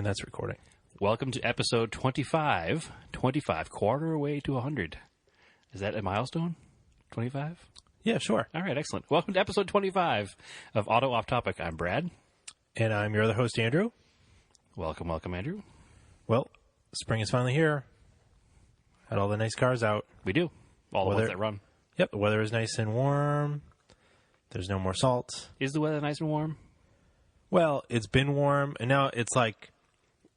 And that's recording. Welcome to episode 25. 25, quarter away to 100. Is that a milestone? 25? Yeah, sure. All right, excellent. Welcome to episode 25 of Auto Off Topic. I'm Brad. And I'm your other host, Andrew. Welcome, Andrew. Well, spring is finally here. Had all the nice cars out. We do. All the ones that run. Yep, the weather is nice and warm. There's no more salt. Is the weather nice and warm? Well, it's been warm, and now it's like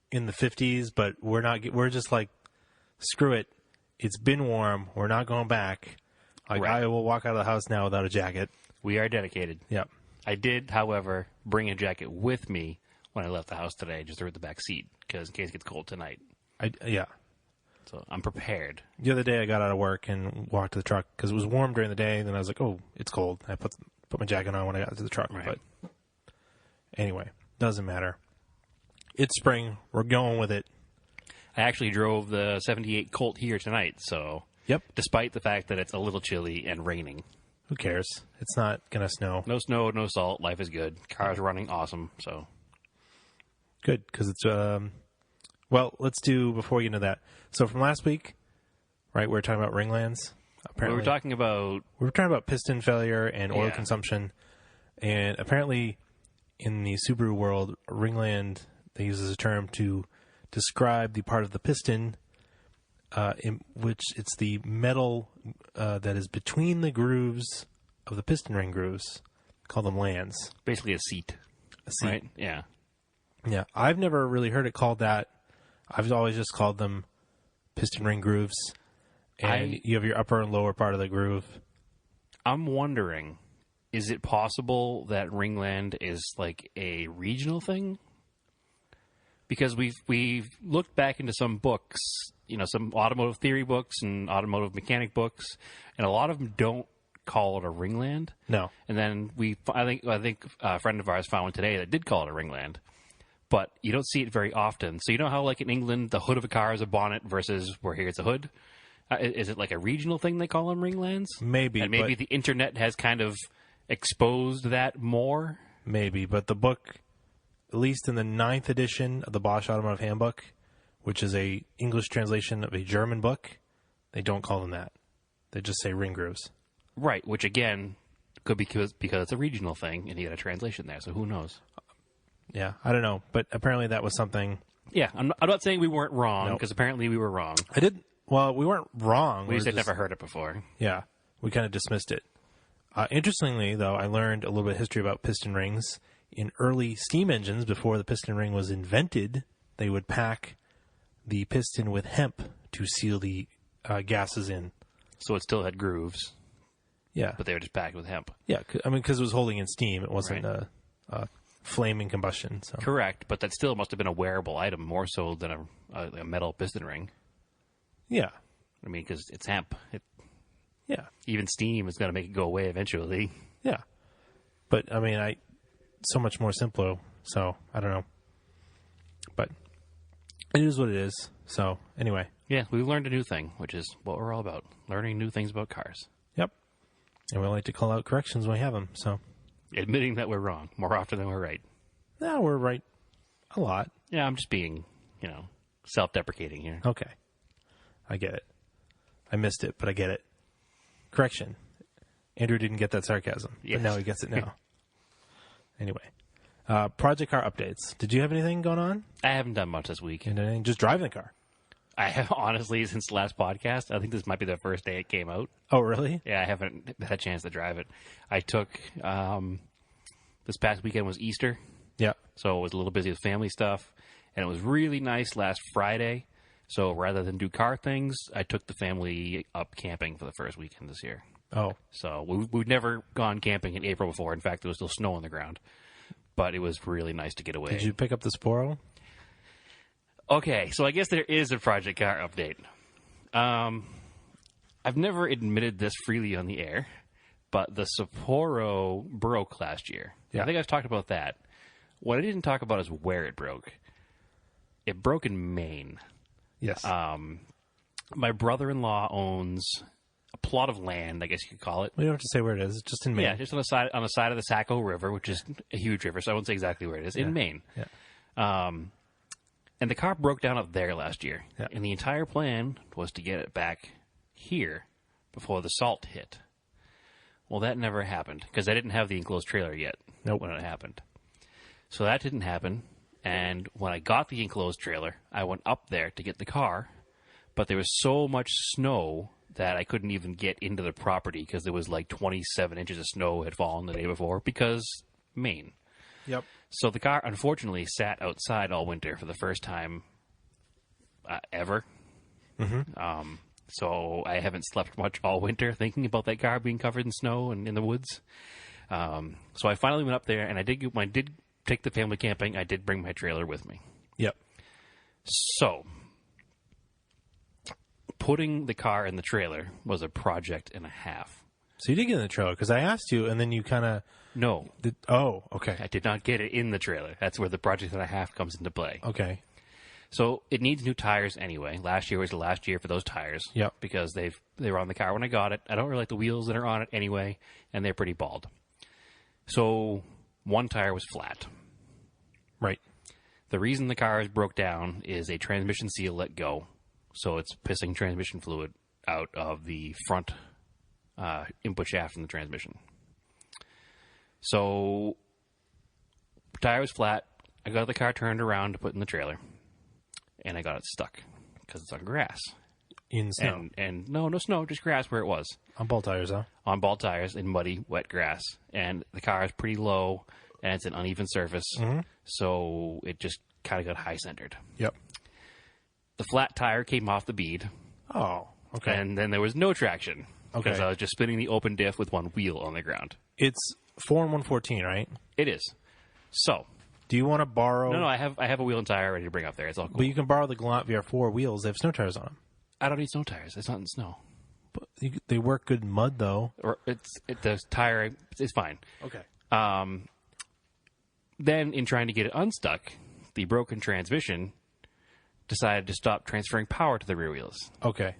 in the 50s, but we're just like, screw it. It's been warm. We're not going back. Like, right. I will walk out of the house now without a jacket. We are dedicated. Yep. I did, however, bring a jacket with me when I left the house today, just threw it in the back seat, because in case it gets cold tonight. Yeah. So I'm prepared. The other day I got out of work and walked to the truck, because it was warm during the day, and then I was like, oh, it's cold. I put my jacket on when I got to the truck. Right. But anyway, doesn't matter. It's spring. We're going with it. I actually drove the 78 Colt here tonight, so yep. Despite the fact that it's a little chilly and raining. Who cares? It's not going to snow. No snow, no salt. Life is good. Car's running awesome, so. Good, because it's, well, let's do, before we get into that. So from last week, right, we were talking about ringlands. Apparently, we were talking about piston failure and oil consumption. And apparently, in the Subaru world, ringland, they use as a term to describe the part of the piston in which it's the metal that is between the grooves of the piston ring grooves. Call them lands. Basically a seat. A seat. Right? Yeah. Yeah. I've never really heard it called that. I've always just called them piston ring grooves. And you have your upper and lower part of the groove. I'm wondering, is it possible that ringland is like a regional thing? Because we've looked back into some books, some automotive theory books and automotive mechanic books, and a lot of them don't call it a ringland. No. And then I think a friend of ours found one today that did call it a ringland. But you don't see it very often. So you know how, like in England, the hood of a car is a bonnet versus where here it's a hood? Is it like a regional thing they call them ringlands? Maybe. And maybe the internet has kind of exposed that more? Maybe, but the book, at least in the 9th edition of the Bosch Automotive Handbook, which is a English translation of a German book, they don't call them that. They just say ring grooves. Right, which again could be because it's a regional thing and you got a translation there, so who knows? Yeah, I don't know, but apparently that was something. Yeah, I'm not saying we weren't wrong, because apparently we were wrong. Well, we weren't wrong. We just had never heard it before. Yeah, we kind of dismissed it. Interestingly, though, I learned a little bit of history about piston rings. In early steam engines, before the piston ring was invented, they would pack the piston with hemp to seal the gases in. So it still had grooves. Yeah. But they were just packed with hemp. Yeah, because it was holding in steam. It wasn't a flaming combustion. So. Correct, but that still must have been a wearable item, more so than a metal piston ring. Yeah. I mean, because it's hemp. Yeah. Even steam is going to make it go away eventually. Yeah. But, I mean, so much more simpler, so I don't know. But it is what it is. So, anyway. Yeah, we've learned a new thing, which is what we're all about. Learning new things about cars. Yep. And we like to call out corrections when we have them, so. Admitting that we're wrong more often than we're right. No, we're right a lot. Yeah, I'm just being, self-deprecating here. Okay. I get it. I missed it, but I get it. Correction. Andrew didn't get that sarcasm, but now he gets it now. Anyway. Project car updates. Did you have anything going on? I haven't done much this week. And just driving the car. I have, honestly, since the last podcast, I think this might be the first day it came out. Oh, really? Yeah, I haven't had a chance to drive it. I took, this past weekend was Easter. Yeah. So I was a little busy with family stuff. And it was really nice last Friday. So rather than do car things, I took the family up camping for the first weekend this year. Oh. So we'd never gone camping in April before. In fact, there was still snow on the ground. But it was really nice to get away. Did you pick up the Sapporo? Okay, so I guess there is a Project Car update. I've never admitted this freely on the air, but the Sapporo broke last year. Yeah. I think I've talked about that. What I didn't talk about is where it broke. It broke in Maine. Yes. My brother-in-law owns a plot of land, I guess you could call it. We don't have to say where it is. It's just in Maine. Yeah, just on the side of the Saco River, which is a huge river, so I won't say exactly where it is, in Maine. Yeah. And the car broke down up there last year. Yeah. And the entire plan was to get it back here before the salt hit. Well, that never happened because I didn't have the enclosed trailer yet when it happened. So that didn't happen. And when I got the enclosed trailer, I went up there to get the car. But there was so much snow that I couldn't even get into the property because there was like 27 inches of snow had fallen the day before because Maine. Yep. So the car, unfortunately, sat outside all winter for the first time ever. Mm-hmm. So I haven't slept much all winter thinking about that car being covered in snow and in the woods. So I finally went up there, and when I did take the family camping, I did bring my trailer with me. Yep. So putting the car in the trailer was a project and a half. So you did get in the trailer because I asked you, and then you kind of... No. Oh, okay. I did not get it in the trailer. That's where the project and a half comes into play. Okay. So it needs new tires anyway. Last year was the last year for those tires. Yep. Because they were on the car when I got it. I don't really like the wheels that are on it anyway, and they're pretty bald. So one tire was flat. Right. The reason the car is broke down is a transmission seal let go. So it's pissing transmission fluid out of the front input shaft in the transmission. So tire was flat. I got the car turned around to put in the trailer. And I got it stuck because it's on grass. In snow? And no snow, just grass where it was. On ball tires, huh? On ball tires in muddy, wet grass. And the car is pretty low, and it's an uneven surface. Mm-hmm. So it just kind of got high-centered. Yep. The flat tire came off the bead. Oh, okay. And then there was no traction. Okay. Because I was just spinning the open diff with one wheel on the ground. It's 4 and 114, right? It is. So... Do you want to borrow... No, I have a wheel and tire ready to bring up there. It's all cool. But you can borrow the Galant VR4 wheels. They have snow tires on them. I don't need snow tires. It's not in snow. But they work good in mud, though. Or the tire is fine. Okay. Then, in trying to get it unstuck, the broken transmission decided to stop transferring power to the rear wheels. Okay.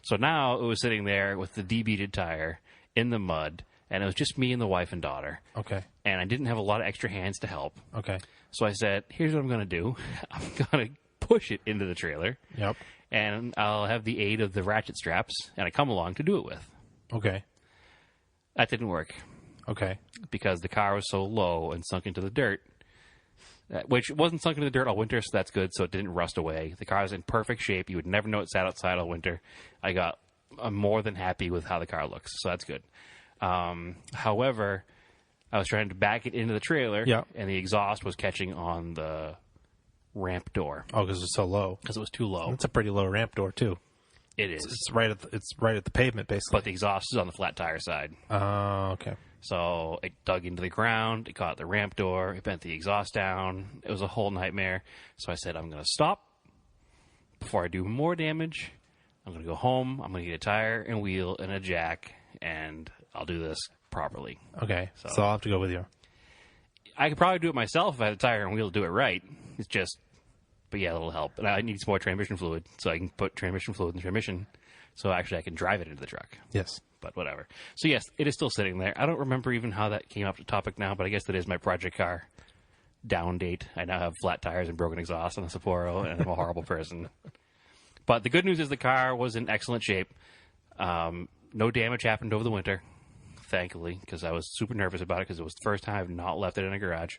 So now it was sitting there with the debeaded tire in the mud, and it was just me and the wife and daughter. Okay. And I didn't have a lot of extra hands to help. Okay. So I said, here's what I'm going to do. I'm going to push it into the trailer. Yep. And I'll have the aid of the ratchet straps, and I come along to do it with. Okay. That didn't work. Okay. Because the car was so low and sunk into the dirt, which wasn't sunk into the dirt all winter, so that's good, so it didn't rust away. The car was in perfect shape. You would never know it sat outside all winter. I'm more than happy with how the car looks, so that's good. However, I was trying to back it into the trailer, and the exhaust was catching on the ramp door. Oh, because it's so low. Because it was too low. It's a pretty low ramp door, too. It is. It's right at the pavement, basically. But the exhaust is on the flat tire side. Oh, okay. So it dug into the ground. It caught the ramp door. It bent the exhaust down. It was a whole nightmare. So I said, I'm going to stop before I do more damage. I'm going to go home. I'm going to get a tire and wheel and a jack, and I'll do this properly. Okay. So I'll have to go with you. I could probably do it myself if I had a tire and wheel to do it right. It's just, but yeah, it'll help. And I need some more transmission fluid so I can put transmission fluid in the transmission so actually I can drive it into the truck. Yes. But whatever. So yes, it is still sitting there. I don't remember even how that came up to topic now, but I guess that is my project car down date. I now have flat tires and broken exhaust on the Sapporo, and I'm a horrible person. But the good news is the car was in excellent shape. No damage happened over the winter, thankfully, because I was super nervous about it because it was the first time I've not left it in a garage.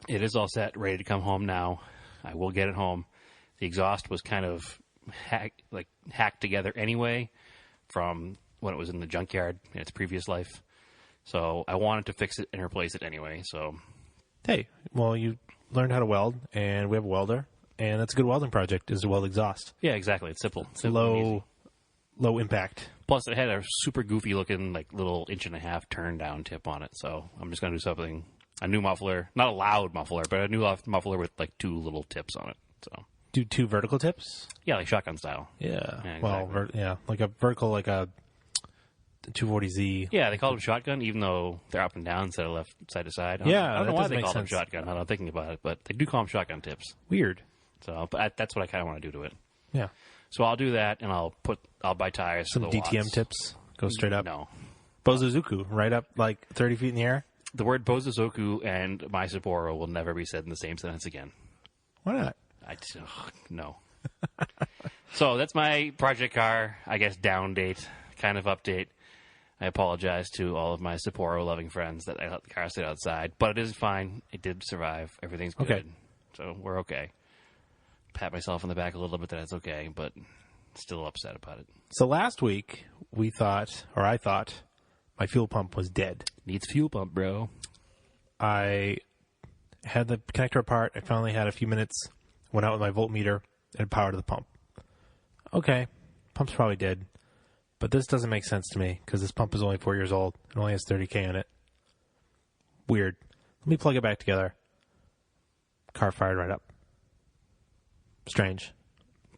It is all set, ready to come home now. I will get it home. The exhaust was kind of hacked together anyway from when it was in the junkyard in its previous life. So I wanted to fix it and replace it anyway. So, hey, well, you learned how to weld, and we have a welder, and that's a good welding project, is to weld exhaust. Yeah, exactly. It's simple. Low impact. Plus, it had a super goofy looking, little 1.5-inch turn down tip on it. So I'm just going to do something, a new muffler, not a loud muffler, but a new muffler with 2 little tips on it. So do 2 vertical tips? Yeah, like shotgun style. Yeah. Exactly. Well, like a vertical, like a 240Z. Yeah, they call them shotgun, even though they're up and down instead of left side to side. I don't know why they call them shotgun. I'm thinking about it, but they do call them shotgun tips. Weird. So, but that's what I kind of want to do to it. Yeah. So I'll do that, and I'll buy tires. Some for the DTM watts. Tips. Go straight up. No. Bozozuku, right up 30 feet in the air. The word Bozozoku and my Sapporo will never be said in the same sentence again. Why not? No. So that's my project car, I guess, down date kind of update. I apologize to all of my Sapporo-loving friends that I let the car sit outside, but it is fine. It did survive. Everything's good. Okay. So we're okay. Pat myself on the back a little bit that it's okay, but still upset about it. So last week, I thought, my fuel pump was dead. Needs fuel pump, bro. I had the connector apart. I finally had a few minutes, went out with my voltmeter, and powered the pump. Okay, pump's probably dead. But this doesn't make sense to me, because this pump is only 4 years old. It only has 30K in it. Weird. Let me plug it back together. Car fired right up. Strange.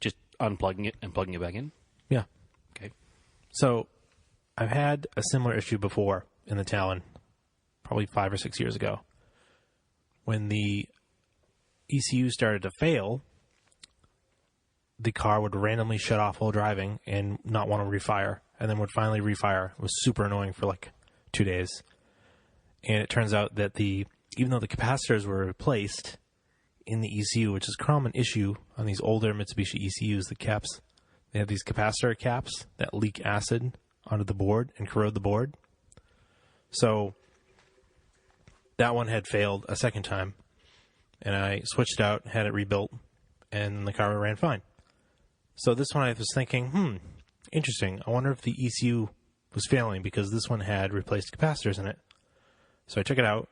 Just unplugging it and plugging it back in? Yeah. Okay. So, I've had a similar issue before in the Talon, probably 5 or 6 years ago. When the ECU started to fail, the car would randomly shut off while driving and not want to refire, and then would finally refire. It was super annoying for like 2 days. And it turns out that even though the capacitors were replaced in the ECU, which is a common issue on these older Mitsubishi ECUs, the caps, they have these capacitor caps that leak acid onto the board and corrode the board. So that one had failed a second time, and I switched it out, had it rebuilt, and the car ran fine. So this one I was thinking, interesting. I wonder if the ECU was failing because this one had replaced capacitors in it. So I took it out.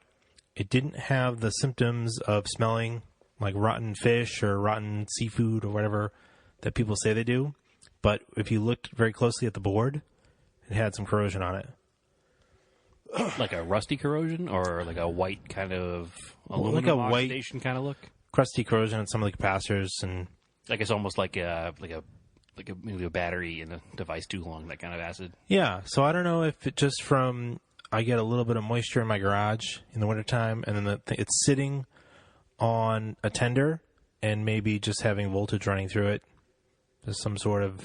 It didn't have the symptoms of smelling like rotten fish or rotten seafood or whatever that people say they do. But if you looked very closely at the board, it had some corrosion on it. Like a rusty corrosion or like a white kind of aluminum like a white oxidation kind of look? Crusty corrosion on some of the capacitors, and I guess almost like maybe a battery in a device too long, that kind of acid. yeah. So I don't know if it just I get a little bit of moisture in my garage in the wintertime, and then it's sitting on a tender and maybe just having voltage running through it. There's some sort of,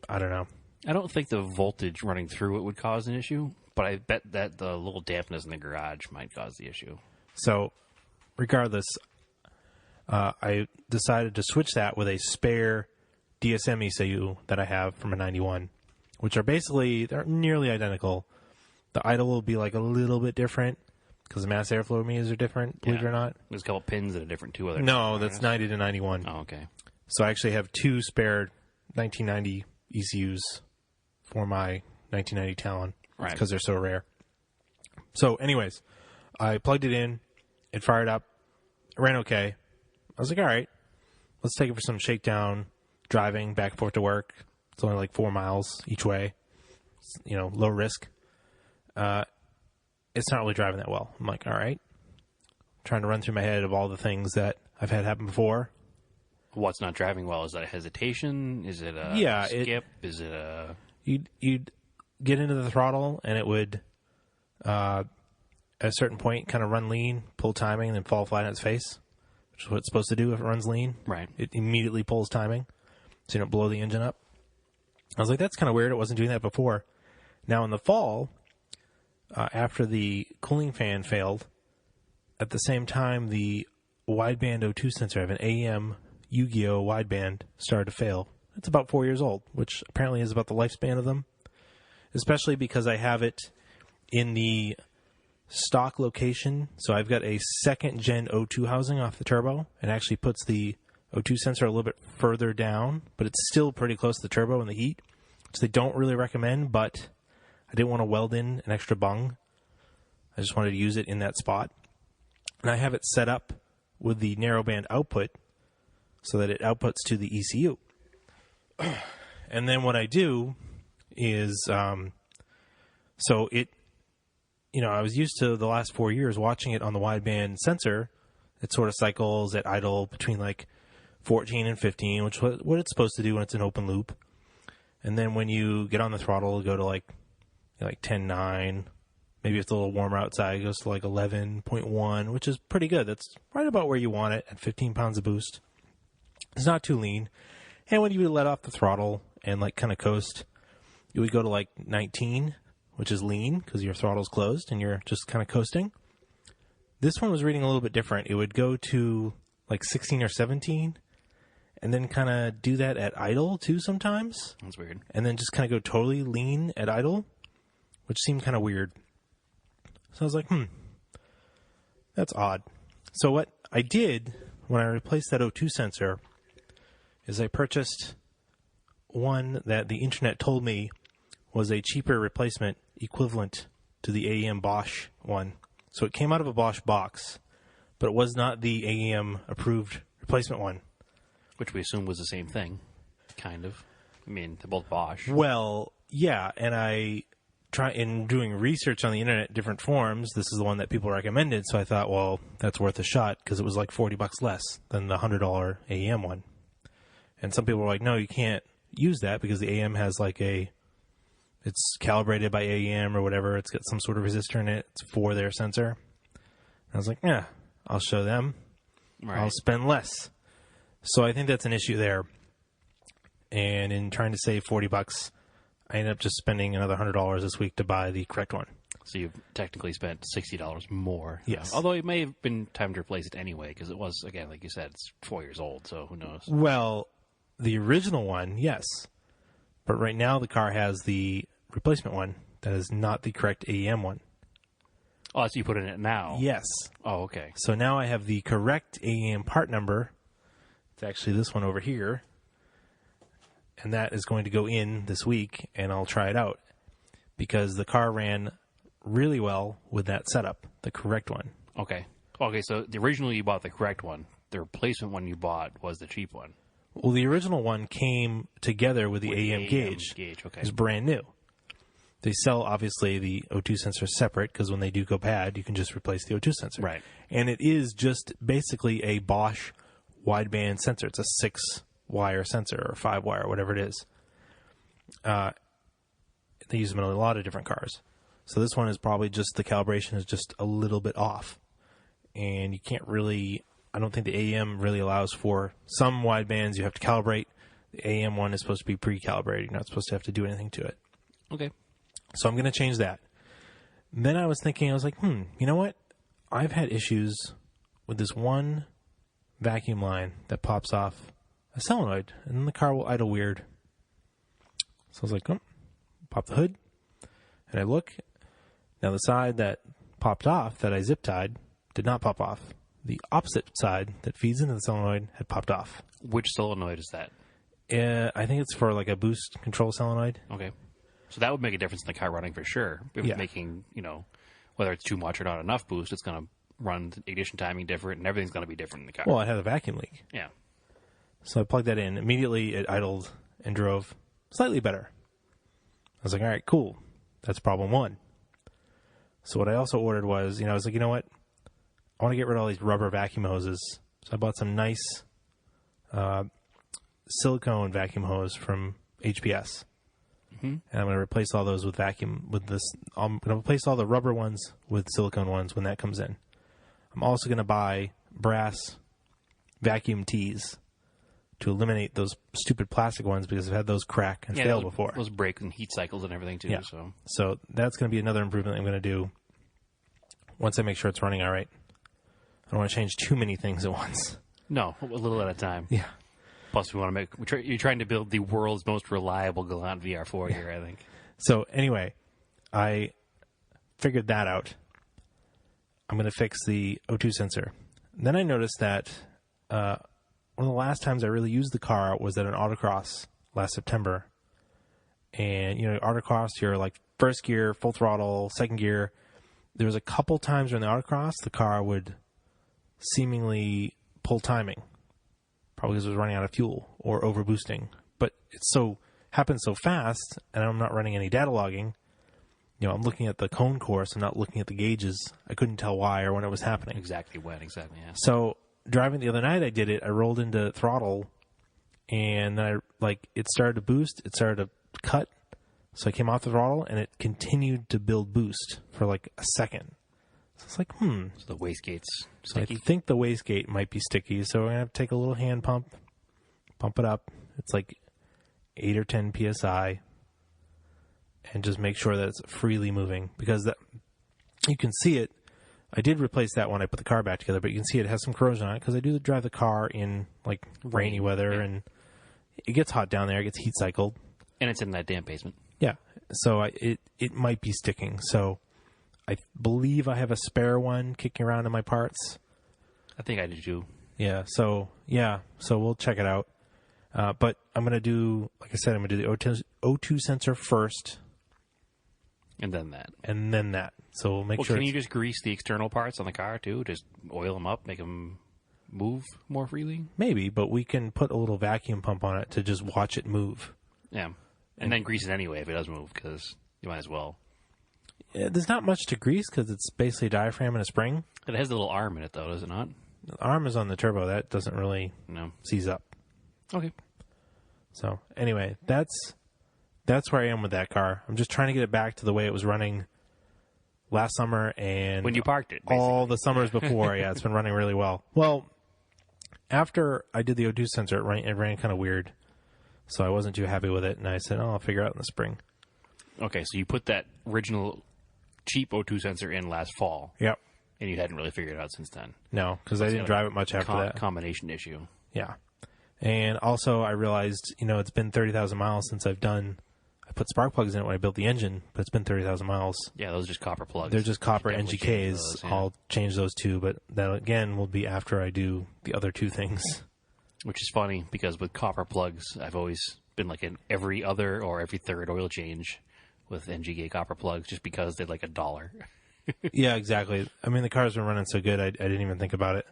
I don't know. I don't think the voltage running through it would cause an issue, but I bet that the little dampness in the garage might cause the issue. So regardless, I decided to switch that with a spare DSM ECU that I have from a 91, which they're nearly identical. The idle will be like a little bit different because the mass airflow meters are different, believe it or not. There's a couple pins that are different too. No, that's 90 to 91. Oh, okay. So I actually have 2 spare 1990 ECUs for my 1990 Talon, right? Because they're so rare. So anyways, I plugged it in. It fired up. It ran okay. I was like, all right, let's take it for some shakedown driving back and forth to work. It's only like 4 miles each way. It's, low risk. It's not really driving that well. I'm like, all right. Trying to run through my head of all the things that I've had happen before. What's not driving well? Is that a hesitation? Is it a skip? Is it a... You'd get into the throttle, and it would, at a certain point, kind of run lean, pull timing, and then fall flat on its face, which is what it's supposed to do if it runs lean. Right. It immediately pulls timing, so you don't blow the engine up. I was like, that's kind of weird. It wasn't doing that before. Now, in the fall, after the cooling fan failed, at the same time, the wideband O2 sensor, I have an AM Yu-Gi-Oh! Wideband, started to fail. It's about 4 years old, which apparently is about the lifespan of them, especially because I have it in the stock location. So I've got a second-gen O2 housing off the turbo, and actually puts the O2 sensor a little bit further down, but it's still pretty close to the turbo in the heat, which they don't really recommend, but I didn't want to weld in an extra bung. I just wanted to use it in that spot. And I have it set up with the narrowband output so that it outputs to the ECU. And then what I do is, I was used to the last 4 years watching it on the wideband sensor. It sort of cycles at idle between like 14 and 15, which is what it's supposed to do when it's an open loop. And then when you get on the throttle, it'll go to like 10.9. Maybe if it's a little warmer outside, it goes to like 11.1, which is pretty good. That's right about where you want it at 15 pounds of boost. It's not too lean. And when you would let off the throttle and like kind of coast, you would go to like 19, which is lean because your throttle's closed and you're just kind of coasting. This one was reading a little bit different. It would go to like 16 or 17, and then kind of do that at idle too sometimes. That's weird. And then just kind of go totally lean at idle, which seemed kind of weird. So I was like, that's odd. So what I did when I replaced that O2 sensor is I purchased one that the internet told me was a cheaper replacement equivalent to the AEM Bosch one. So it came out of a Bosch box, but it was not the AEM approved replacement one. Which we assume was the same thing, kind of. I mean, they're both Bosch. Well, yeah, and I try in doing research on the internet, different forums. This is the one that people recommended, so I thought, well, that's worth a shot because it was like $40 less than the $100 AEM one. And some people were like, no, you can't use that because the AEM has like it's calibrated by AEM or whatever. It's got some sort of resistor in it. It's for their sensor. And I was like, yeah, I'll show them. Right. I'll spend less. So I think that's an issue there. And in trying to save $40, I ended up just spending another $100 this week to buy the correct one. So you've technically spent $60 more. Yes. Although it may have been time to replace it anyway, because it was, again, like you said, it's 4 years old, so who knows? Well, the original one, yes. But right now the car has the replacement one that is not the correct AEM one. Oh, so you put in it now? Yes. Oh, okay. So now I have the correct AEM part number. It's actually this one over here. And that is going to go in this week, and I'll try it out. Because the car ran really well with that setup, the correct one. Okay. Okay, so the original you bought the correct one. The replacement one you bought was the cheap one. Well, the original one came together with the AEM gauge. Okay. It's brand new. They sell, obviously, the O2 sensor separate, because when they do go bad, you can just replace the O2 sensor. Right. And it is just basically a Bosch wideband sensor. It's a 6-wire sensor, or 5-wire, whatever it is. They use them in a lot of different cars. So this one is probably just, the calibration is just a little bit off. And you can't really, I don't think the AEM really allows for some widebands you have to calibrate. The AEM one is supposed to be pre-calibrated. You're not supposed to have to do anything to it. Okay. So I'm going to change that. Then I was thinking, I was like, you know what? I've had issues with this one vacuum line that pops off a solenoid, and then the car will idle weird. So I was like, pop the hood, and I look. Now the side that popped off, that I zip tied, did not pop off. The opposite side that feeds into the solenoid had popped off. Which solenoid is that? I think it's for like a boost control solenoid. Okay. So that would make a difference in the car running for sure. If it's making, whether it's too much or not enough boost, it's going to run ignition timing different, and everything's going to be different in the car. Well, it had a vacuum leak. Yeah. So I plugged that in. Immediately, it idled and drove slightly better. I was like, all right, cool. That's problem one. So what I also ordered was, I was like, you know what? I want to get rid of all these rubber vacuum hoses. So I bought some nice silicone vacuum hose from HPS. Mm-hmm. And I'm going to replace all those with vacuum, with this. I'm going to replace all the rubber ones with silicone ones when that comes in. I'm also going to buy brass vacuum tees to eliminate those stupid plastic ones because I've had those crack and fail before. Those break in heat cycles and everything too. Yeah. So that's going to be another improvement I'm going to do once I make sure it's running all right. I don't want to change too many things at once. No, a little at a time. Yeah. Plus, we want to you're trying to build the world's most reliable Galant VR4 here, I think. So anyway, I figured that out. I'm going to fix the O2 sensor. Then I noticed that one of the last times I really used the car was at an autocross last September. And, autocross, you're like first gear, full throttle, second gear. There was a couple times during the autocross, the car would seemingly pull timing. Probably because it was running out of fuel or overboosting. But it happened so fast, and I'm not running any data logging. I'm looking at the cone course. I'm not looking at the gauges. I couldn't tell why or when it was happening. Exactly when, yeah. So driving the other night, I did it. I rolled into throttle, and then it started to boost. It started to cut. So I came off the throttle, and it continued to build boost for like a second. So it's like, So the wastegate's sticky? I think the wastegate might be sticky. So we're going to have to take a little hand pump it up. It's like 8 or 10 PSI. And just make sure that it's freely moving. Because you can see it I did replace that when I put the car back together, but you can see it has some corrosion on it because I do drive the car in like rainy weather, and it gets hot down there. It gets heat cycled, and it's in that damp basement. Yeah, so it might be sticking. So I believe I have a spare one kicking around in my parts. I think I do too. Yeah, so we'll check it out. But I'm going to do, like I said, I'm going to do the O2 sensor first. And then that. And then that. So we'll make sure. Can you just grease the external parts on the car too? Just oil them up, make them move more freely? Maybe, but we can put a little vacuum pump on it to just watch it move. Yeah. And then grease it anyway if it does move, because you might as well. Yeah, there's not much to grease because it's basically a diaphragm and a spring. It has a little arm in it, though, does it not? The arm is on the turbo. That doesn't really seize up. Okay. So anyway, that's where I am with that car. I'm just trying to get it back to the way it was running last summer and when you parked it, basically. All the summers before. Yeah, it's been running really well. Well, after I did the O2 sensor, it ran kind of weird, so I wasn't too happy with it, and I said, I'll figure it out in the spring. Okay, so you put that original cheap O2 sensor in last fall. Yep. And you hadn't really figured it out since then. No, because I didn't drive it much after that. Combination issue. Yeah. And also I realized, it's been 30,000 miles since I put spark plugs in it when I built the engine, but it's been 30,000 miles. Yeah, those are just copper plugs. They're just copper NGKs. I'll change those too, but that again will be after I do the other two things. Which is funny because with copper plugs, I've always been like in every other or every third oil change with NGK copper plugs just because they're like $1. Yeah, exactly. I mean, the car's been running so good, I didn't even think about it.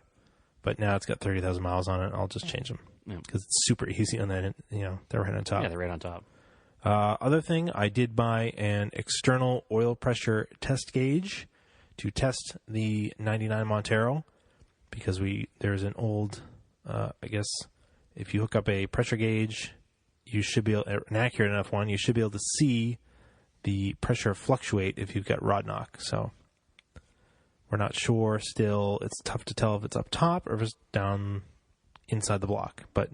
But now it's got 30,000 miles on it. I'll just change them because it's super easy on that. They're right on top. Yeah, they're right on top. Other thing, I did buy an external oil pressure test gauge to test the 99 Montero because there's an old, I guess, if you hook up a pressure gauge, you should be an accurate enough one. You should be able to see the pressure fluctuate if you've got rod knock. So we're not sure still. It's tough to tell if it's up top or if it's down inside the block. But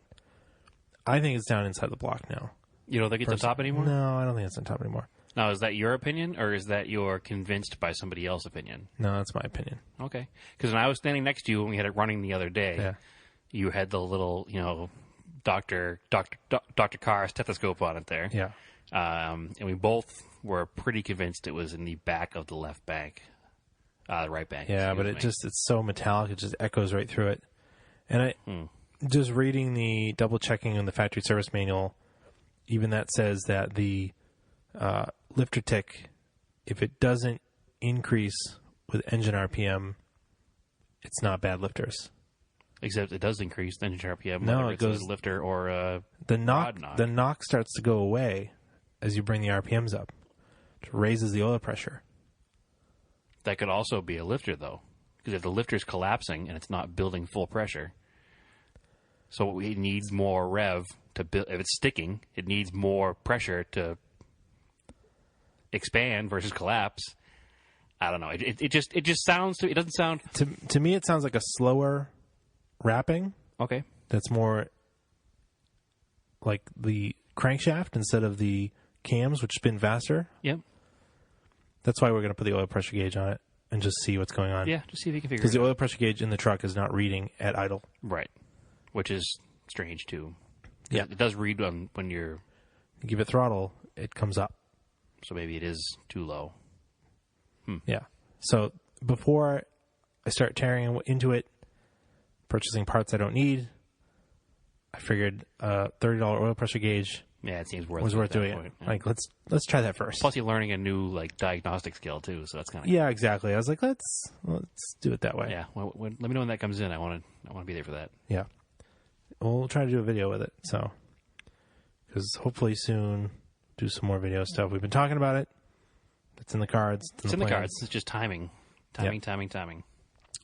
I think it's down inside the block now. You don't think it's on top anymore? No, I don't think it's on top anymore. Now, is that your opinion or is that you're convinced by somebody else's opinion? No, that's my opinion. Okay. Because when I was standing next to you when we had it running the other day, you had the little, Dr. Carr stethoscope on it there. Yeah. And we both were pretty convinced it was in the back of the left bank. The right bank. Yeah, but it's so metallic, it just echoes right through it. And just reading the double checking in the factory service manual, even that says that the lifter tick, if it doesn't increase with engine RPM, it's not bad lifters. Except it does increase the engine RPM. No, it goes lifter or the knock. The knock starts to go away as you bring the RPMs up. It raises the oil pressure. That could also be a lifter, though, because if the lifter's collapsing and it's not building full pressure, so it needs more rev to build. If it's sticking, it needs more pressure to expand versus collapse. I don't know. It just sounds to. It doesn't sound to me. It sounds like a slower wrapping. Okay, that's more like the crankshaft instead of the cams, which spin faster. Yep. That's why we're going to put the oil pressure gauge on it and just see what's going on. Yeah, just see if you can figure it out. Because the oil pressure gauge in the truck is not reading at idle. Right. Which is strange, too. Yeah. It does read when you give it throttle, it comes up. So maybe it is too low. Yeah. So before I start tearing into it, purchasing parts I don't need, I figured a $30 oil pressure gauge. Yeah, it seems worth doing it. Yeah. Like let's try that first. Plus, you're learning a new diagnostic skill too, so that's kind of yeah, exactly. I was like, let's do it that way. Yeah, well, let me know when that comes in. I want to be there for that. Yeah, we'll try to do a video with it. So, because hopefully soon do some more video stuff. We've been talking about it. It's in the cards. It's in the cards. It's just timing.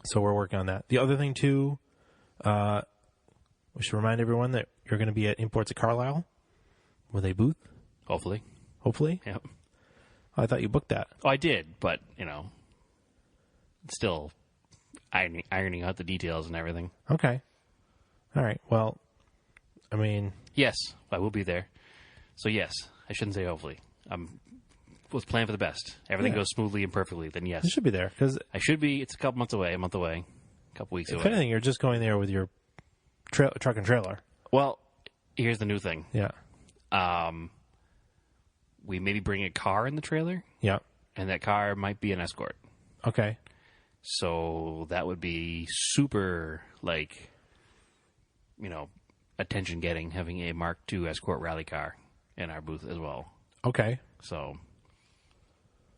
So we're working on that. The other thing too, we should remind everyone that you're going to be at Imports at Carlisle. With a booth? Hopefully. Oh, Yep. I thought you booked that. Oh, I did, but, still ironing out the details and everything. Okay. All right. Well, I mean... Yes, I will be there. So, yes, I shouldn't say hopefully. was planned for the best, everything goes smoothly and perfectly, then yes. You should be there, because I should be. It's a month away, a couple weeks away. If anything, you're just going there with your truck and trailer. Well, here's the new thing. Yeah. We maybe bring a car in the trailer. Yeah. And that car might be an Escort. Okay. So that would be super, like, attention-getting, having a Mark II Escort rally car in our booth as well. Okay. So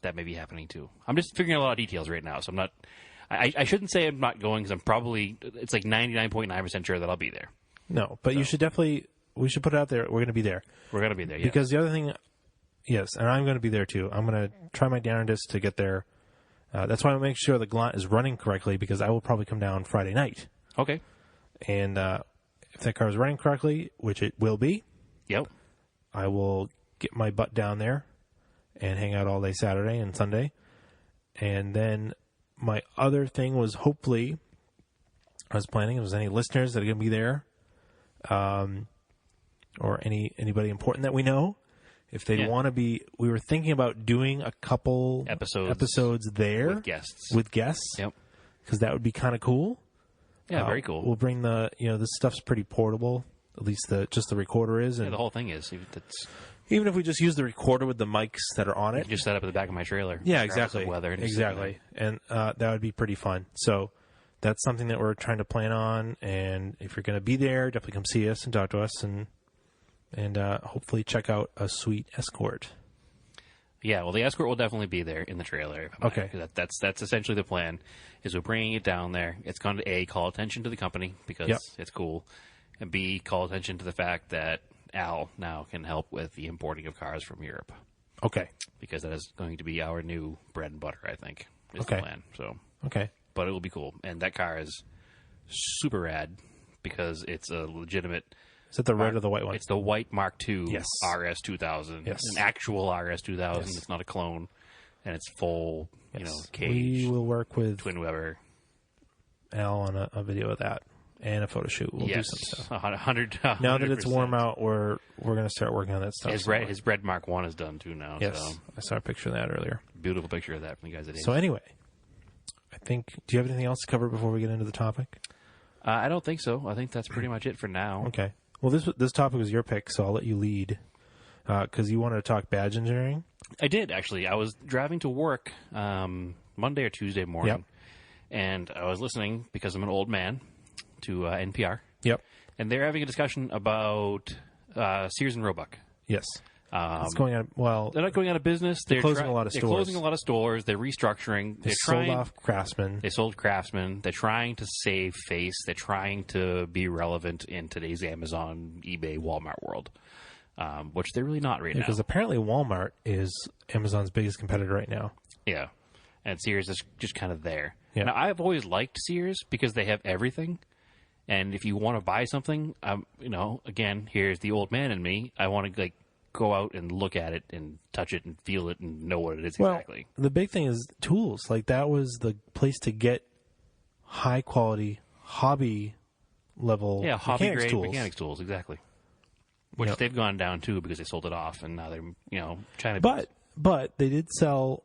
that may be happening, too. I'm just figuring out a lot of details right now, so I'm not... I shouldn't say I'm not going, because I'm probably... It's like 99.9% sure that I'll be there. No, but you should definitely... We should put it out there. We're going to be there. We're going to be there, yes. Because the other thing... Yes, and I'm going to be there, too. I'm going to try my darndest to get there. That's why I make sure the Glant is running correctly, because I will probably come down Friday night. Okay. And if that car is running correctly, which it will be... Yep. I will get my butt down there and hang out all day Saturday and Sunday. And then my other thing was, hopefully, I was planning, if there's any listeners that are going to be there, or anybody important that we know, if they'd want to be, we were thinking about doing a couple episodes there with guests. Yep. Because that would be kind of cool. Yeah, very cool. We'll bring this stuff's pretty portable. At least just the recorder is. And the whole thing is. Even if we just use the recorder with the mics that are on it. You can just set up at the back of my trailer. Yeah, exactly. Weather exactly. And that would be pretty fun. So that's something that we're trying to plan on. And if you're going to be there, definitely come see us and talk to us and hopefully check out a sweet Escort. Yeah, well, the Escort will definitely be there in the trailer. Okay. That's essentially the plan, is we're bringing it down there. It's going to, A, call attention to the company because it's cool, and B, call attention to the fact that Al now can help with the importing of cars from Europe. Okay. Because that is going to be our new bread and butter, I think, is the plan. So, okay. But it will be cool. And that car is super rad because it's a legitimate... Is it the red or the white one? It's the white Mark II RS 2000. Yes. An actual RS 2000. Yes. It's not a clone. And it's full, cage. We will work with Twin Weber. Al on a video of that and a photo shoot. We'll do some stuff. 100, now that it's warm out, we're going to start working on that stuff. His red Mark I is done too now. Yes. So. I saw a picture of that earlier. Beautiful picture of that from the guys at Ace. So anyway, I think, do you have anything else to cover before we get into the topic? I don't think so. I think that's pretty much it for now. Okay. Well, this topic was your pick, so I'll let you lead because you wanted to talk badge engineering. I did, actually. I was driving to work Monday or Tuesday morning, and I was listening, because I'm an old man, to NPR. Yep. And they're having a discussion about Sears and Roebuck. Yes. It's going on. Well, they're not going out of business. They're closing a lot of stores. They're closing a lot of stores. They're restructuring. They sold off Craftsman. They sold Craftsman. They're trying to save face. They're trying to be relevant in today's Amazon, eBay, Walmart world, which they're really not right now. Because apparently Walmart is Amazon's biggest competitor right now. Yeah. And Sears is just kind of there. Yeah. Now, I've always liked Sears because they have everything. And if you want to buy something, again, here's the old man in me. I want to, go out and look at it and touch it and feel it and know what it is exactly. The big thing is tools. That was the place to get high quality hobby level hobby grade tools. Mechanics tools, exactly. Which they've gone down too because they sold it off and now they're trying to. But they did sell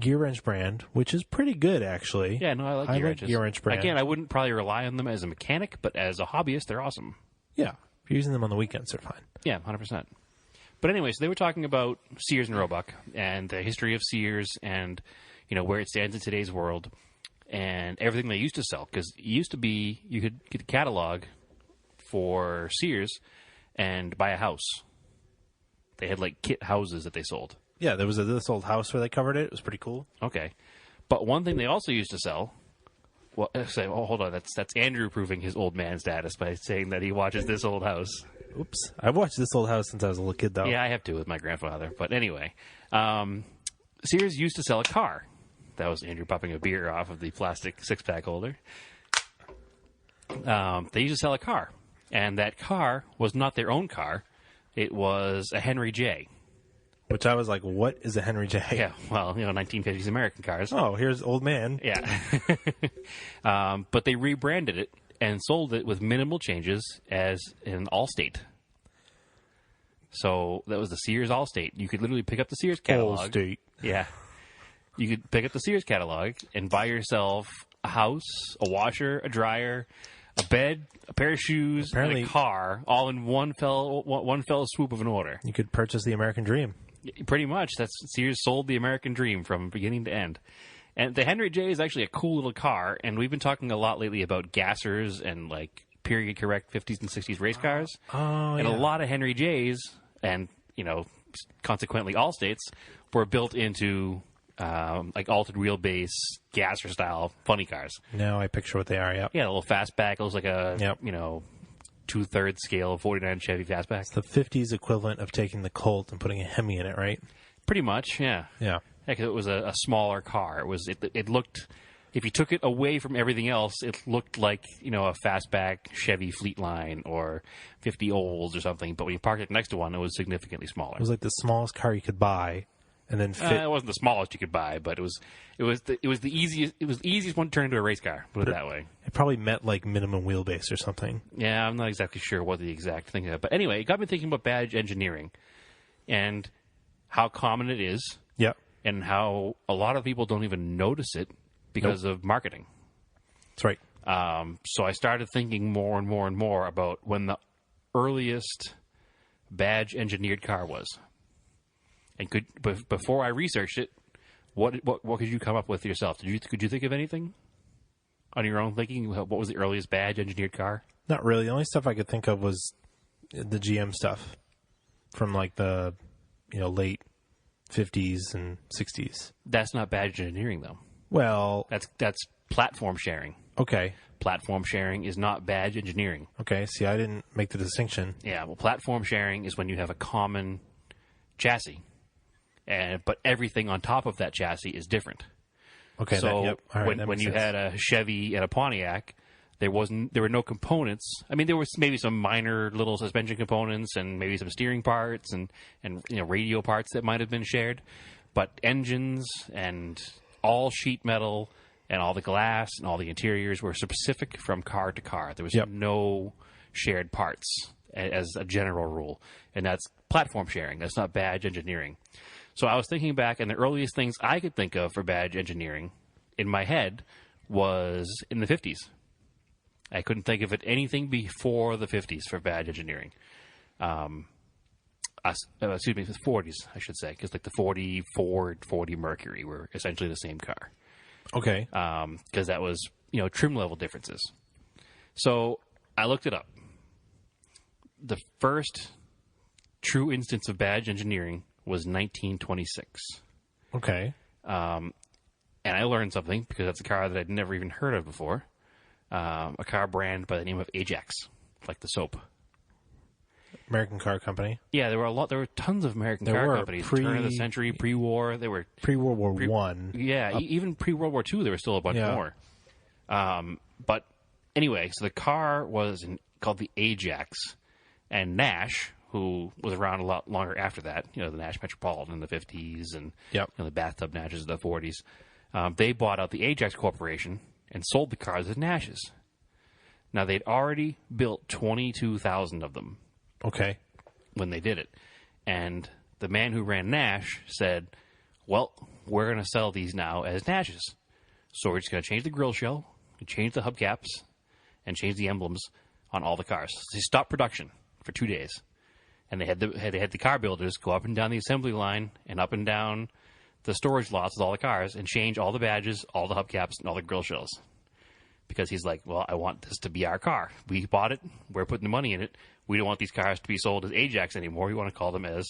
Gear Wrench brand, which is pretty good actually. Yeah, no, I like Gear Wrenches. Gear Wrench brand. Again, I wouldn't probably rely on them as a mechanic, but as a hobbyist, they're awesome. Yeah, if you're using them on the weekends, they're fine. Yeah, 100%. But anyway, so they were talking about Sears and Roebuck and the history of Sears and, where it stands in today's world and everything they used to sell. Because it used to be you could get a catalog for Sears and buy a house. They had, kit houses that they sold. Yeah, there was this old house where they covered it. It was pretty cool. Okay. But one thing they also used to sell... Well, hold on. That's Andrew proving his old man status by saying that he watches This Old House. Oops. I've watched This Old House since I was a little kid, though. Yeah, I have too with my grandfather. But anyway, Sears used to sell a car. That was Andrew popping a beer off of the plastic six-pack holder. They used to sell a car. And that car was not their own car. It was a Henry J. Which I was like, what is a Henry J? Yeah, well, 1950s American cars. Oh, here's old man. Yeah. But they rebranded it and sold it with minimal changes as an Allstate. So that was the Sears Allstate. You could literally pick up the Sears catalog. Allstate. Yeah. You could pick up the Sears catalog and buy yourself a house, a washer, a dryer, a bed, a pair of shoes, and a car, all in one fell swoop of an order. You could purchase the American dream. Pretty much. Sears sold the American dream from beginning to end. And the Henry J is actually a cool little car, and we've been talking a lot lately about gassers and, like, period-correct 50s and 60s race cars. Oh, and a lot of Henry J's, and, you know, consequently Allstates, were built into, like, altered wheelbase, gasser-style funny cars. Now I picture what they are, yep. Yeah, a little fastback. It was like a, you know, 2/3 scale 49 Chevy fastback. It's the 50s equivalent of taking the Colt and putting a Hemi in it, right? Pretty much, yeah. Yeah. Yeah, 'cause it was a smaller car. It looked, if you took it away from everything else, it looked like, you know, a fastback Chevy Fleetline or 50 Olds or something. But when you parked it next to one, it was significantly smaller. It was like the smallest car you could buy, and then fit. It wasn't the smallest you could buy, but it was the easiest one to turn into a race car. Put it that way. It probably met like minimum wheelbase or something. Yeah, I'm not exactly sure what the exact thing is, but anyway, it got me thinking about badge engineering and how common it is. Yep. And how a lot of people don't even notice it because of marketing. That's right. So I started thinking more and more and more about when the earliest badge engineered car was. And before I researched it, what could you come up with yourself? Could you think of anything on your own thinking? What was the earliest badge engineered car? Not really. The only stuff I could think of was the GM stuff from like the, you know, late 50s and 60s. That's not badge engineering, though. Well, that's platform sharing. Okay. Platform sharing is not badge engineering. Okay. See, I didn't make the distinction. Yeah. Well, platform sharing is when you have a common chassis, but everything on top of that chassis is different. Okay. So yep. All right, when you had a Chevy and a Pontiac, there were no components. I mean, there was maybe some minor little suspension components and maybe some steering parts and you know, radio parts that might have been shared, but engines and all sheet metal and all the glass and all the interiors were specific from car to car. There was no shared parts as a general rule, and that's platform sharing. That's not badge engineering. So I was thinking back, and the earliest things I could think of for badge engineering in my head was in the 50s. I couldn't think of anything before the 50s for badge engineering. Excuse me, the 40s, I should say, because like the 40 Ford, 40 Mercury were essentially the same car. Okay. Because that was, you know, trim level differences. So I looked it up. The first true instance of badge engineering was 1926. Okay. And I learned something because that's a car that I'd never even heard of before. A car brand by the name of Ajax, like the soap. American Car Company. Yeah, there were tons of American car companies. Turn of the century, pre-war. They were pre-World War One. Yeah, even pre-World War II, there were still a bunch more. But anyway, so the car was called the Ajax, and Nash, who was around a lot longer after that, you know, the Nash Metropolitan in the 50s and you know, the bathtub Nashes in the 40s, they bought out the Ajax Corporation and sold the cars as Nashes. Now, they'd already built 22,000 of them. Okay. When they did it. And the man who ran Nash said, well, we're going to sell these now as Nashes. So we're just going to change the grill shell, change the hubcaps, and change the emblems on all the cars. So they stopped production for 2 days. And they had the car builders go up and down the assembly line and up and down the storage lots with all the cars and change all the badges, all the hubcaps, and all the grill shells. Because he's like, well, I want this to be our car. We bought it. We're putting the money in it. We don't want these cars to be sold as Ajax anymore. We want to call them as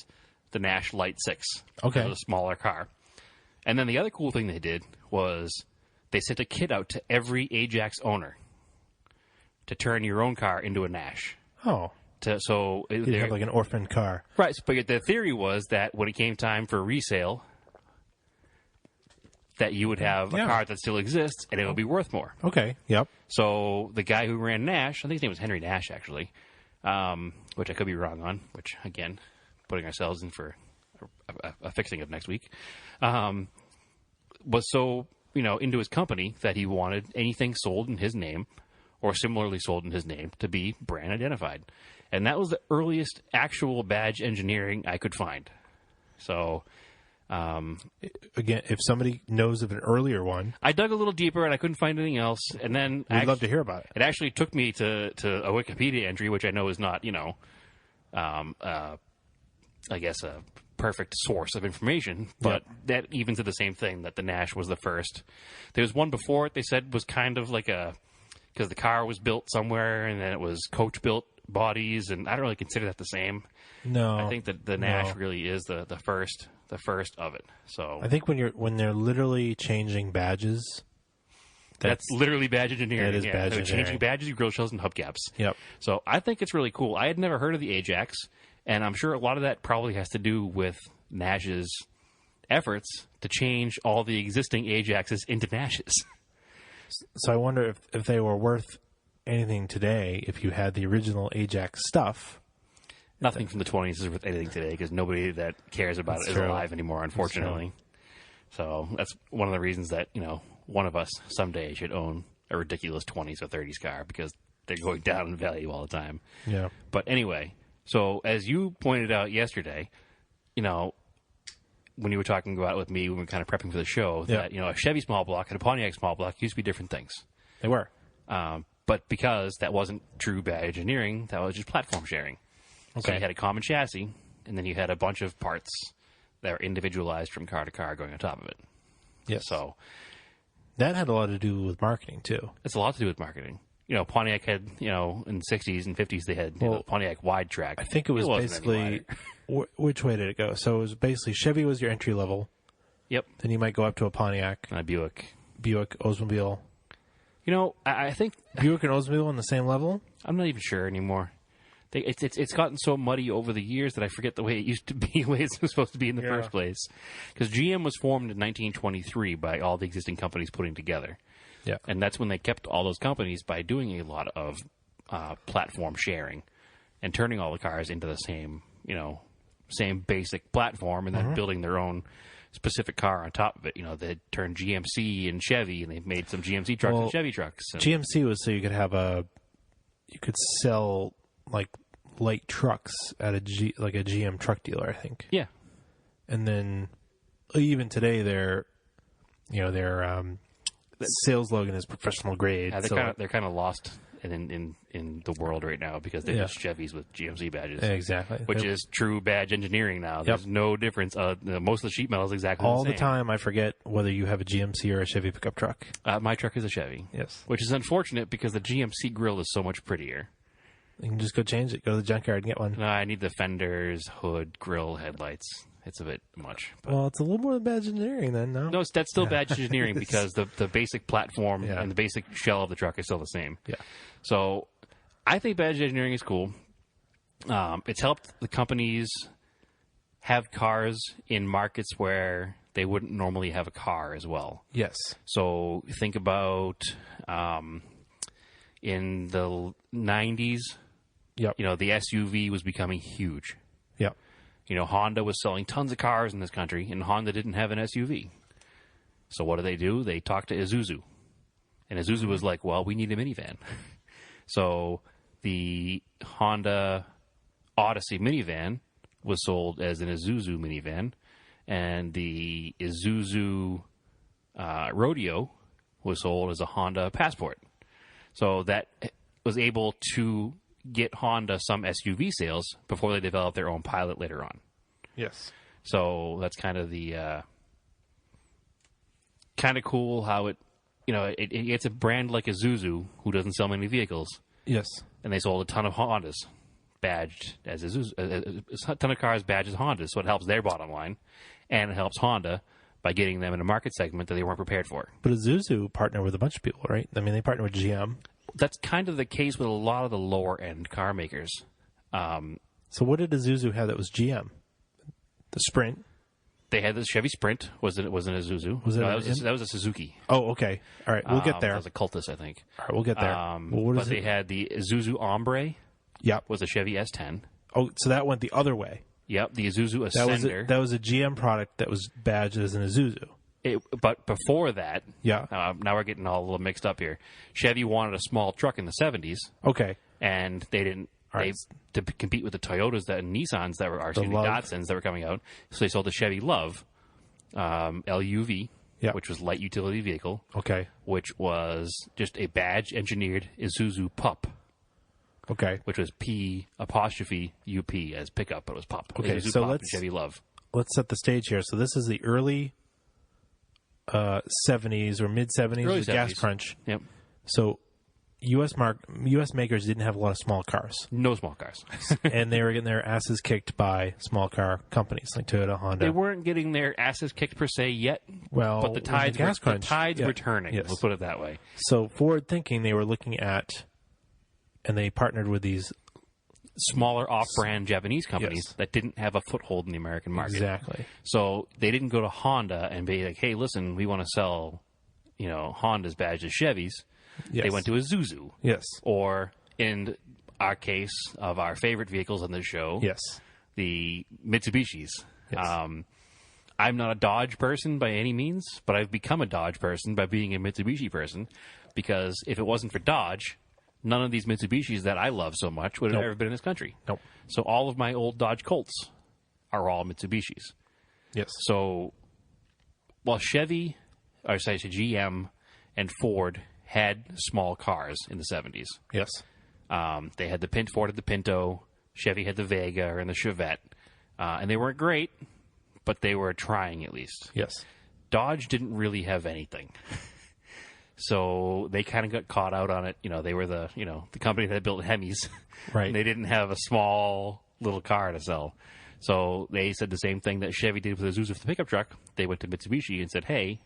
the Nash Light 6. Okay. It was a smaller car. And then the other cool thing they did was they sent a kit out to every Ajax owner to turn your own car into a Nash. Oh. So you have like an orphan car. Right. But the theory was that when it came time for resale, that you would have a car that still exists and it would be worth more. Okay. Yep. So the guy who ran Nash, I think his name was Henry Nash, actually, which I could be wrong on, which, again, putting ourselves in for a fixing of next week, was so, you know, into his company that he wanted anything sold in his name or similarly sold in his name to be brand identified. And that was the earliest actual badge engineering I could find. So, again, if somebody knows of an earlier one, I dug a little deeper and I couldn't find anything else. And then we'd love to hear about it. It actually took me to a Wikipedia entry, which I know is not, I guess a perfect source of information, but that even said the same thing, that the Nash was the first. There was one before it they said was kind of like because the car was built somewhere and then it was coach built bodies, and I don't really consider that the same. No, I think that the Nash really is the first of it. So I think when they're literally changing badges, that's literally badge engineering. That is badge engineering. Changing badges, grill shells, and hubcaps. Yep. So I think it's really cool. I had never heard of the Ajax, and I'm sure a lot of that probably has to do with Nash's efforts to change all the existing Ajaxes into Nashes. So I wonder if they were worth anything today if you had the original Ajax stuff. Nothing from the 20s is worth anything today because nobody that cares about it is alive anymore, unfortunately. So that's one of the reasons that, one of us someday should own a ridiculous 20s or 30s car because they're going down in value all the time. Yeah. But anyway, so as you pointed out yesterday, when you were talking about it with me, when we were kind of prepping for the show, that, a Chevy small block and a Pontiac small block used to be different things. They were. But because that wasn't true badge engineering, that was just platform sharing. Okay. So you had a common chassis, and then you had a bunch of parts that were individualized from car to car going on top of it. Yes. So that had a lot to do with marketing, too. It's a lot to do with marketing. Pontiac had, in the 60s and 50s, they had Pontiac wide track. I think it was basically, which way did it go? So it was basically Chevy was your entry level. Yep. Then you might go up to a Pontiac. And a Buick. Oldsmobile. I think Buick and Oldsmobile on the same level? I'm not even sure anymore. It's gotten so muddy over the years that I forget the way it used to be, the way it was supposed to be in the first place. Because GM was formed in 1923 by all the existing companies putting together. Yeah. And that's when they kept all those companies by doing a lot of platform sharing and turning all the cars into the same basic platform and then building their own specific car on top of it. They turned GMC and Chevy, and they've made some GMC trucks and Chevy trucks. And GMC was so you could sell like light trucks at a GM truck dealer, I think. Yeah. And then even today their sales slogan is professional grade. Yeah, they're kind of lost in the world right now because they're just Chevys with GMC badges. Exactly. Which is true badge engineering now. There's no difference. Most of the sheet metal is exactly the same. All the time I forget whether you have a GMC or a Chevy pickup truck. My truck is a Chevy. Yes. Which is unfortunate because the GMC grill is so much prettier. You can just go change it. Go to the junkyard and get one. No, I need the fenders, hood, grill, headlights. It's a bit much. But. Well, it's a little more than badge engineering then, no? No, that's still badge engineering because the basic platform and the basic shell of the truck is still the same. Yeah. So I think badge engineering is cool. It's helped the companies have cars in markets where they wouldn't normally have a car as well. Yes. So think about in the 90s, the SUV was becoming huge. Yep. Honda was selling tons of cars in this country, and Honda didn't have an SUV. So what do? They talked to Isuzu. And Isuzu was like, well, we need a minivan. So the Honda Odyssey minivan was sold as an Isuzu minivan, and the Isuzu Rodeo was sold as a Honda Passport. So that was able to get Honda some SUV sales before they developed their own Pilot later on. Yes. So that's kind of the kind of cool how it it's a brand like Isuzu who doesn't sell many vehicles. Yes. And they sold a ton of Hondas badged as Isuzu, a ton of cars badged as Hondas, so it helps their bottom line, and it helps Honda by getting them in a market segment that they weren't prepared for. But Isuzu partnered with a bunch of people, right? I mean, they partnered with GM. That's kind of the case with a lot of the lower-end car makers. So what did Isuzu have that was GM? The Sprint? They had the Chevy Sprint. Was it an Isuzu? That was a Suzuki. Oh, okay. All right, we'll get there. That was a Cultus, I think. All right, we'll get there. They had the Isuzu Ombre. Yep. Was a Chevy S10. Oh, so that went the other way. Yep, the Isuzu Ascender. That was a GM product that was badged as an Isuzu. But before that, now we're getting all a little mixed up here. Chevy wanted a small truck in the 70s. Okay. And they didn't to compete with the Toyotas and Nissans that were, Datsuns that were coming out. So they sold the Chevy Love, LUV, which was light utility vehicle. Okay. Which was just a badge engineered Isuzu Pup. Okay. Which was P''UP as pickup, but it was Pup. Okay, Isuzu so Pup and Chevy Love. Let's set the stage here. So this is the early 70s or mid 70s, the gas crunch. Yep. So U.S. makers didn't have a lot of small cars. No small cars. And they were getting their asses kicked by small car companies like Toyota, Honda. They weren't getting their asses kicked per se yet. Well, but the tide's returning. Yes. We'll put it that way. So forward thinking, they were looking at, and they partnered with these smaller off-brand Japanese companies that didn't have a foothold in the American market. Exactly. So they didn't go to Honda and be like, hey, listen, we want to sell, Honda's badge as Chevys. Yes. They went to Isuzu. Yes. Or in our case of our favorite vehicles on this show, yes, the Mitsubishis. Yes. I'm not a Dodge person by any means, but I've become a Dodge person by being a Mitsubishi person, because if it wasn't for Dodge, none of these Mitsubishis that I love so much would have ever been in this country. Nope. So all of my old Dodge Colts are all Mitsubishis. Yes. So while GM and Ford had small cars in the 70s. Yes. They had Ford had the Pinto, Chevy had the Vega and the Chevette, and they weren't great, but they were trying at least. Yes. Dodge didn't really have anything. So they kind of got caught out on it. They were the company that built Hemis. Right. And they didn't have a small little car to sell. So they said the same thing that Chevy did with the Isuzu for the pickup truck. They went to Mitsubishi and said, hey,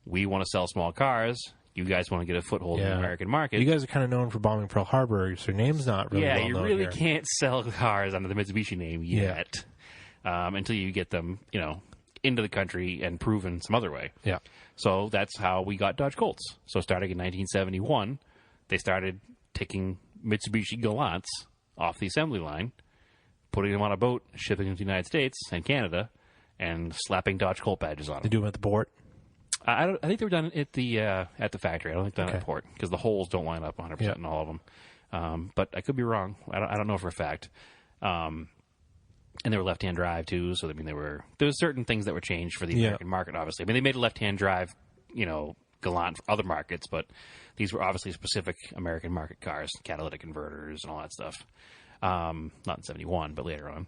we want to sell small cars. You guys want to get a foothold in the American market. You guys are kind of known for bombing Pearl Harbor, so your name's not really well known. Yeah, you really can't sell cars under the Mitsubishi name yet until you get them, into the country and proven some other way. Yeah. So that's how we got Dodge Colts. So starting in 1971, they started taking Mitsubishi Gallants off the assembly line, putting them on a boat, shipping them to the United States and Canada, and slapping Dodge Colt badges on them. They do them at the port? I think they were done at the factory. I don't think they're done at the port, because the holes don't line up 100% in all of them. But I could be wrong. I don't know for a fact. And they were left-hand drive too. So there were certain things that were changed for the American market. Obviously, I mean, they made a left-hand drive, Galant for other markets, but these were obviously specific American market cars, catalytic converters and all that stuff. Not in 71, but later on.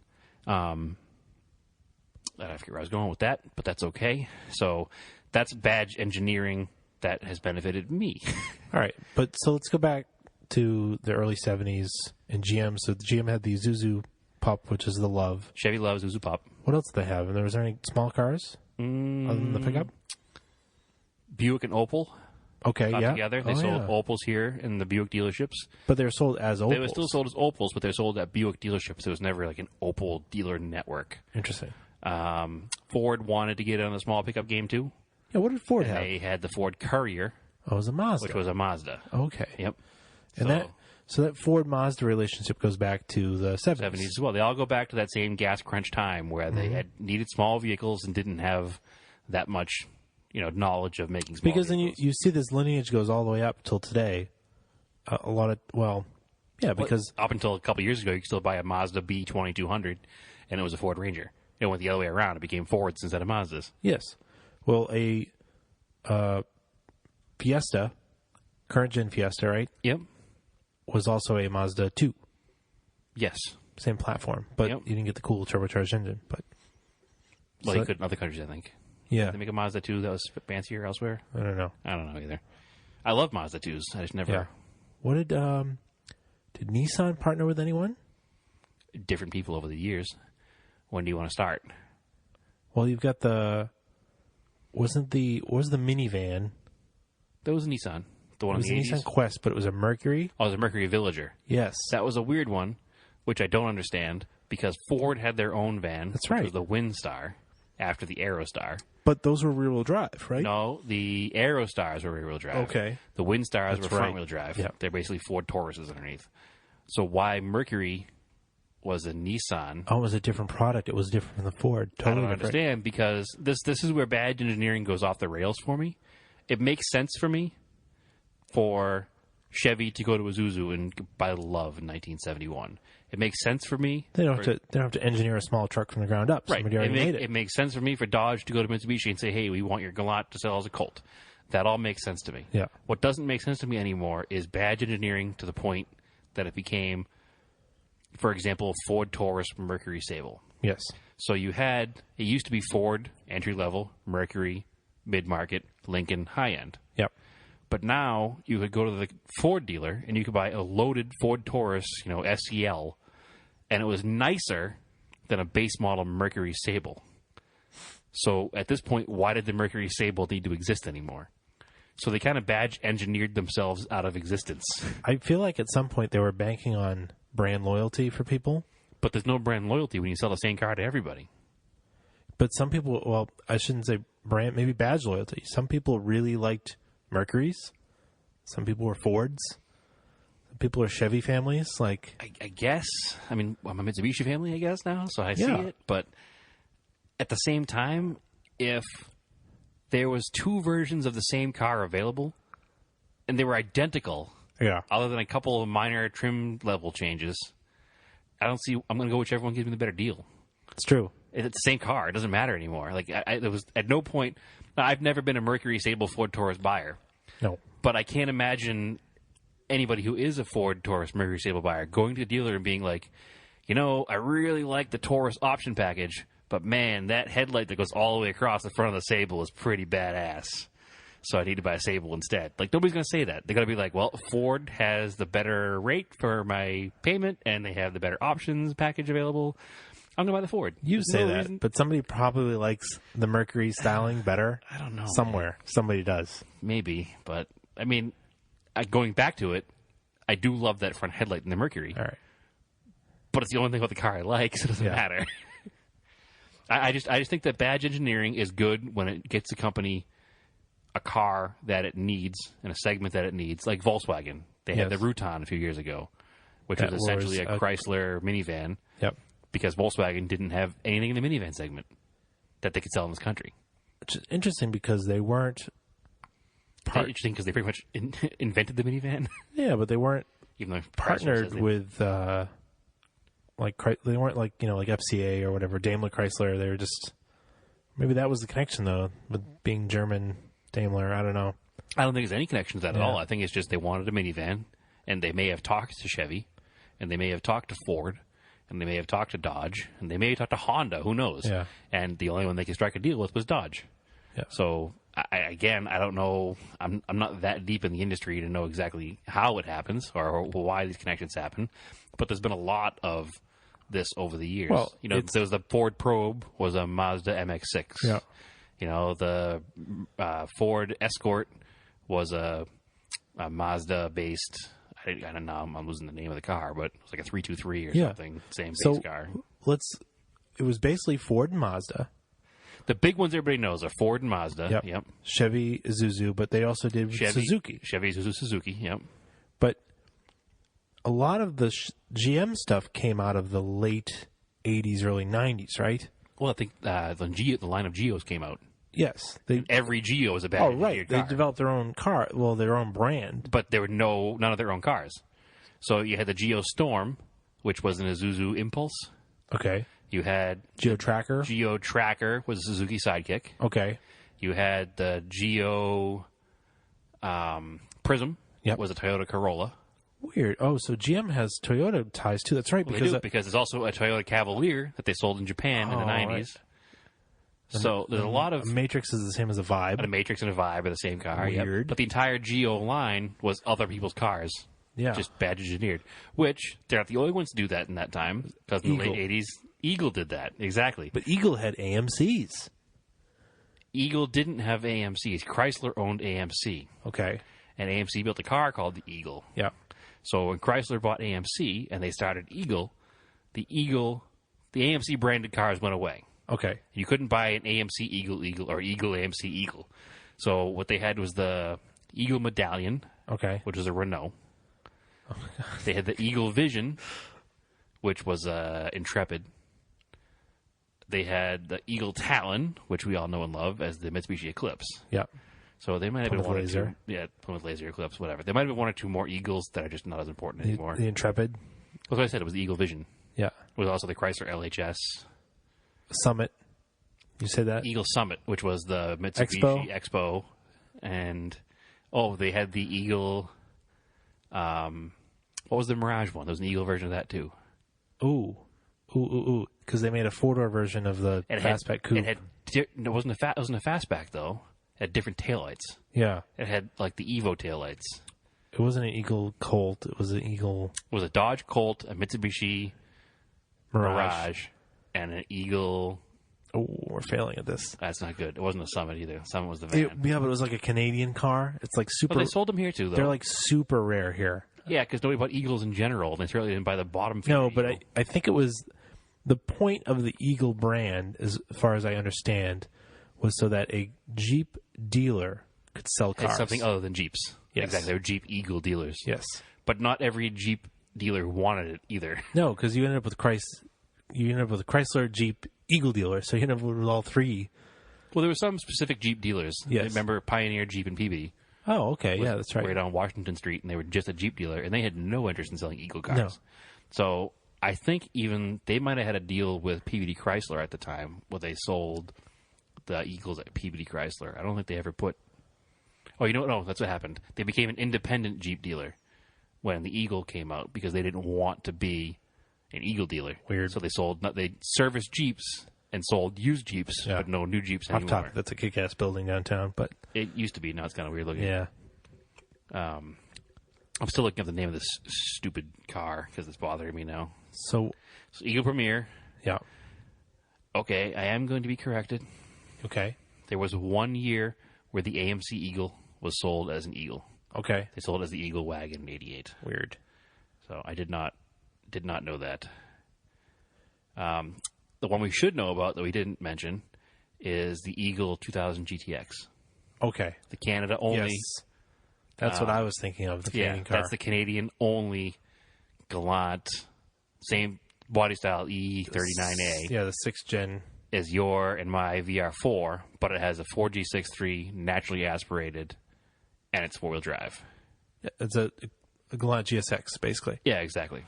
I forget where I was going with that, but that's okay. So that's badge engineering that has benefited me. All right, but so let's go back to the early 70s and GM. So the GM had the Isuzu Pup, which is the Love. Chevy Love, Isuzu Pup. What else did they have? And was there any small cars other than the pickup? Buick and Opel. Okay, together. They sold Opels here in the Buick dealerships. But they were sold as Opels. They were still sold as Opels, but they're sold at Buick dealerships. There was never like an Opel dealer network. Interesting. Ford wanted to get on the small pickup game too. Yeah, what did Ford have? They had the Ford Courier. Oh, it was a Mazda. Which was a Mazda. Okay. Yep. And so that Ford-Mazda relationship goes back to the 70s. 70s as well. They all go back to that same gas crunch time where they had needed small vehicles and didn't have that much, knowledge of making small because vehicles. Then you see this lineage goes all the way up till today. Because up until a couple years ago, you could still buy a Mazda B2200, and it was a Ford Ranger. It went the other way around. It became Fords instead of Mazdas. Yes. Well, a Fiesta, current gen Fiesta, right? Yep. Was also a Mazda 2. Yes. Same platform, but you didn't get the cool turbocharged engine. But you could in other countries, I think. Yeah. Did they make a Mazda 2 that was fancier elsewhere? I don't know. I don't know either. I love Mazda 2s. I just never... Yeah. What did Nissan partner with anyone? Different people over the years. When do you want to start? Well, you've got what was the minivan? That was a Nissan. The one it was in the a 80s? Nissan Quest, but it was a Mercury. Oh, it was a Mercury Villager. Yes. That was a weird one, which I don't understand, because Ford had their own van. That's right. Which was the Windstar, after the Aerostar. But those were rear-wheel drive, right? No, the Aerostars were rear-wheel drive. Okay. The Windstars were right. front-wheel drive. Yep. They're basically Ford Tauruses underneath. So why Mercury was a Nissan... Oh, it was a different product. It was different from the Ford. Totally I don't different. understand, because this is where badge engineering goes off the rails for me. It makes sense for me for Chevy to go to Isuzu and buy Love in 1971. It makes sense for me. They don't have to engineer a small truck from the ground up. Right. Somebody already made it. It makes sense for me for Dodge to go to Mitsubishi and say, hey, we want your Galant to sell as a Colt. That all makes sense to me. Yeah. What doesn't make sense to me anymore is badge engineering to the point that it became, for example, Ford Taurus Mercury Sable. Yes. So it used to be Ford entry-level, Mercury mid-market, Lincoln high-end. Yep. But now you could go to the Ford dealer and you could buy a loaded Ford Taurus, SEL, and it was nicer than a base model Mercury Sable. So at this point, why did the Mercury Sable need to exist anymore? So they kind of badge engineered themselves out of existence. I feel like at some point they were banking on brand loyalty for people. But there's no brand loyalty when you sell the same car to everybody. But some people, well, I shouldn't say brand, maybe badge loyalty. Some people really liked Mercuries. Some people were Fords. Some people are Chevy families. Like, I guess. I mean, I'm a Mitsubishi family, I guess, now, so I see it. But at the same time, if there was two versions of the same car available and they were identical, other than a couple of minor trim level changes, I'm going to go whichever one gives me the better deal. It's true. It's the same car. It doesn't matter anymore. Like, there was at no point. I've never been a Mercury Sable Ford Taurus buyer. No. But I can't imagine anybody who is a Ford Taurus Mercury Sable buyer going to the dealer and being like, I really like the Taurus option package, but man, that headlight that goes all the way across the front of the Sable is pretty badass. So I need to buy a Sable instead. Like, nobody's going to say that. They're going to be like, well, Ford has the better rate for my payment, and they have the better options package available. I'm going to buy the Ford. You say that, but somebody probably likes the Mercury styling better. I don't know. Somewhere. Somebody does. Maybe, but, I mean, going back to it, I do love that front headlight in the Mercury. All right. But it's the only thing about the car I like, so it doesn't matter. I just think that badge engineering is good when it gets a company a car that it needs and a segment that it needs, like Volkswagen. They had the Rutan a few years ago, which was essentially a Chrysler minivan. Yep. Because Volkswagen didn't have anything in the minivan segment that they could sell in this country. Which is interesting because they weren't interesting because they pretty much invented the minivan. Yeah, but they weren't even though partnered with they weren't like FCA or whatever, Daimler Chrysler. They were just, maybe that was the connection though, with being German Daimler. I don't know. I don't think there's any connection to that at all. I think it's just they wanted a minivan, and they may have talked to Chevy, and they may have talked to Ford, and they may have talked to Dodge, and they may have talked to Honda. Who knows? Yeah. And the only one they could strike a deal with was Dodge. Yeah. So I don't know. I'm not that deep in the industry to know exactly how it happens or why these connections happen. But there's been a lot of this over the years. Well, there was the Ford Probe was a Mazda MX-6. Yeah. The Ford Escort was a Mazda-based. I don't know. I'm losing the name of the car, but it was like a 323 or something. Same base car. It was basically Ford and Mazda. The big ones everybody knows are Ford and Mazda. Yep. Chevy, Isuzu, but they also did Suzuki. Chevy, Isuzu, Suzuki. Yep. But a lot of the GM stuff came out of the late 80s, early 90s, right? Well, I think the line of Geos came out. Yes. Every Geo was a bad car. They developed their own car, their own brand. But there were none of their own cars. So you had the Geo Storm, which was an Isuzu Impulse. Okay. You had Geo Tracker. Geo Tracker was a Suzuki Sidekick. Okay. You had the Geo Prism. Yep. Was a Toyota Corolla. Weird. Oh, so GM has Toyota ties too. That's right. Well, because there's also a Toyota Cavalier that they sold in Japan in the 90s. Right. So there's a lot of... A Matrix is the same as a Vibe. A Matrix and a Vibe are the same car. Weird. Yep. But the entire Geo line was other people's cars. Yeah. Just badge engineered. Which, they're not the only ones to do that in that time. Because in the late 80s, Eagle did that. Exactly. But Eagle had AMCs. Eagle didn't have AMCs. Chrysler owned AMC. Okay. And AMC built a car called the Eagle. Yeah. So when Chrysler bought AMC and they started Eagle, the AMC branded cars went away. Okay. You couldn't buy an AMC Eagle or Eagle AMC Eagle. So what they had was the Eagle Medallion, which was a Renault. Oh my God. They had the Eagle Vision, which was Intrepid. They had the Eagle Talon, which we all know and love as the Mitsubishi Eclipse. Yeah. So they might have been Plymouth one Laser. or two. Yeah, Plymouth Laser, Eclipse, whatever. There might have been one or two more Eagles that are just not as important anymore. The Intrepid. That's what I said. It was the Eagle Vision. Yeah. It was also the Chrysler LHS. Summit. You said that? Eagle Summit, which was the Mitsubishi Expo. And, they had the Eagle... what was the Mirage one? There was an Eagle version of that, too. Ooh. Because they made a 4-door version of the Fastback Coupe. It wasn't a Fastback, though. It had different taillights. Yeah. It had, like, the Evo taillights. It wasn't an Eagle Colt. It was an Eagle... It was a Dodge Colt, a Mitsubishi Mirage and an Eagle... Oh, we're failing at this. That's not good. It wasn't a Summit either. Summit was the van. Yeah, but it was like a Canadian car. It's like super... Well, they sold them here, too, though. They're like super rare here. Yeah, because nobody bought Eagles in general. They certainly didn't buy the bottom feeder No, but Eagle. I think it was... The point of the Eagle brand, as far as I understand, was so that a Jeep dealer could sell cars. It's something other than Jeeps. Yes. Exactly. They were Jeep Eagle dealers. Yes. But not every Jeep dealer wanted it either. No, because you ended up with a Chrysler, Jeep, Eagle dealer, so you ended up with all three. Well, there were some specific Jeep dealers. Yes. Remember Pioneer, Jeep, and PB? Oh, okay. Yeah, that's right. Right on Washington Street, and they were just a Jeep dealer, and they had no interest in selling Eagle cars. No. So I think even they might have had a deal with PBD Chrysler at the time where they sold the Eagles at PBD Chrysler. I don't think they ever put... Oh, you know what? No, that's what happened. They became an independent Jeep dealer when the Eagle came out because they didn't want to be an Eagle dealer. Weird. So they serviced Jeeps and sold used Jeeps, Yeah. but no new Jeeps Off anymore. top, that's a kick-ass building downtown, but... It used to be. Now it's kind of weird looking. Yeah. I'm still looking up the name of this stupid car because it's bothering me now. So Eagle Premier. yeah. Okay, I am going to be corrected. Okay. There was 1 year where the AMC Eagle was sold as an Eagle. Okay. They sold it as the Eagle Wagon in '88. Weird. So I did not know that. The one we should know about that we didn't mention is the Eagle 2000 GTX. Okay. The Canada only. Yes. That's what I was thinking of, the Canadian car. That's the Canadian only Galant, same body style E39A. Yeah, the 6th gen. Is your and my VR4, but it has a 4G63 naturally aspirated, and it's 4-wheel drive. Yeah, it's a Galant GSX, basically. Yeah, exactly.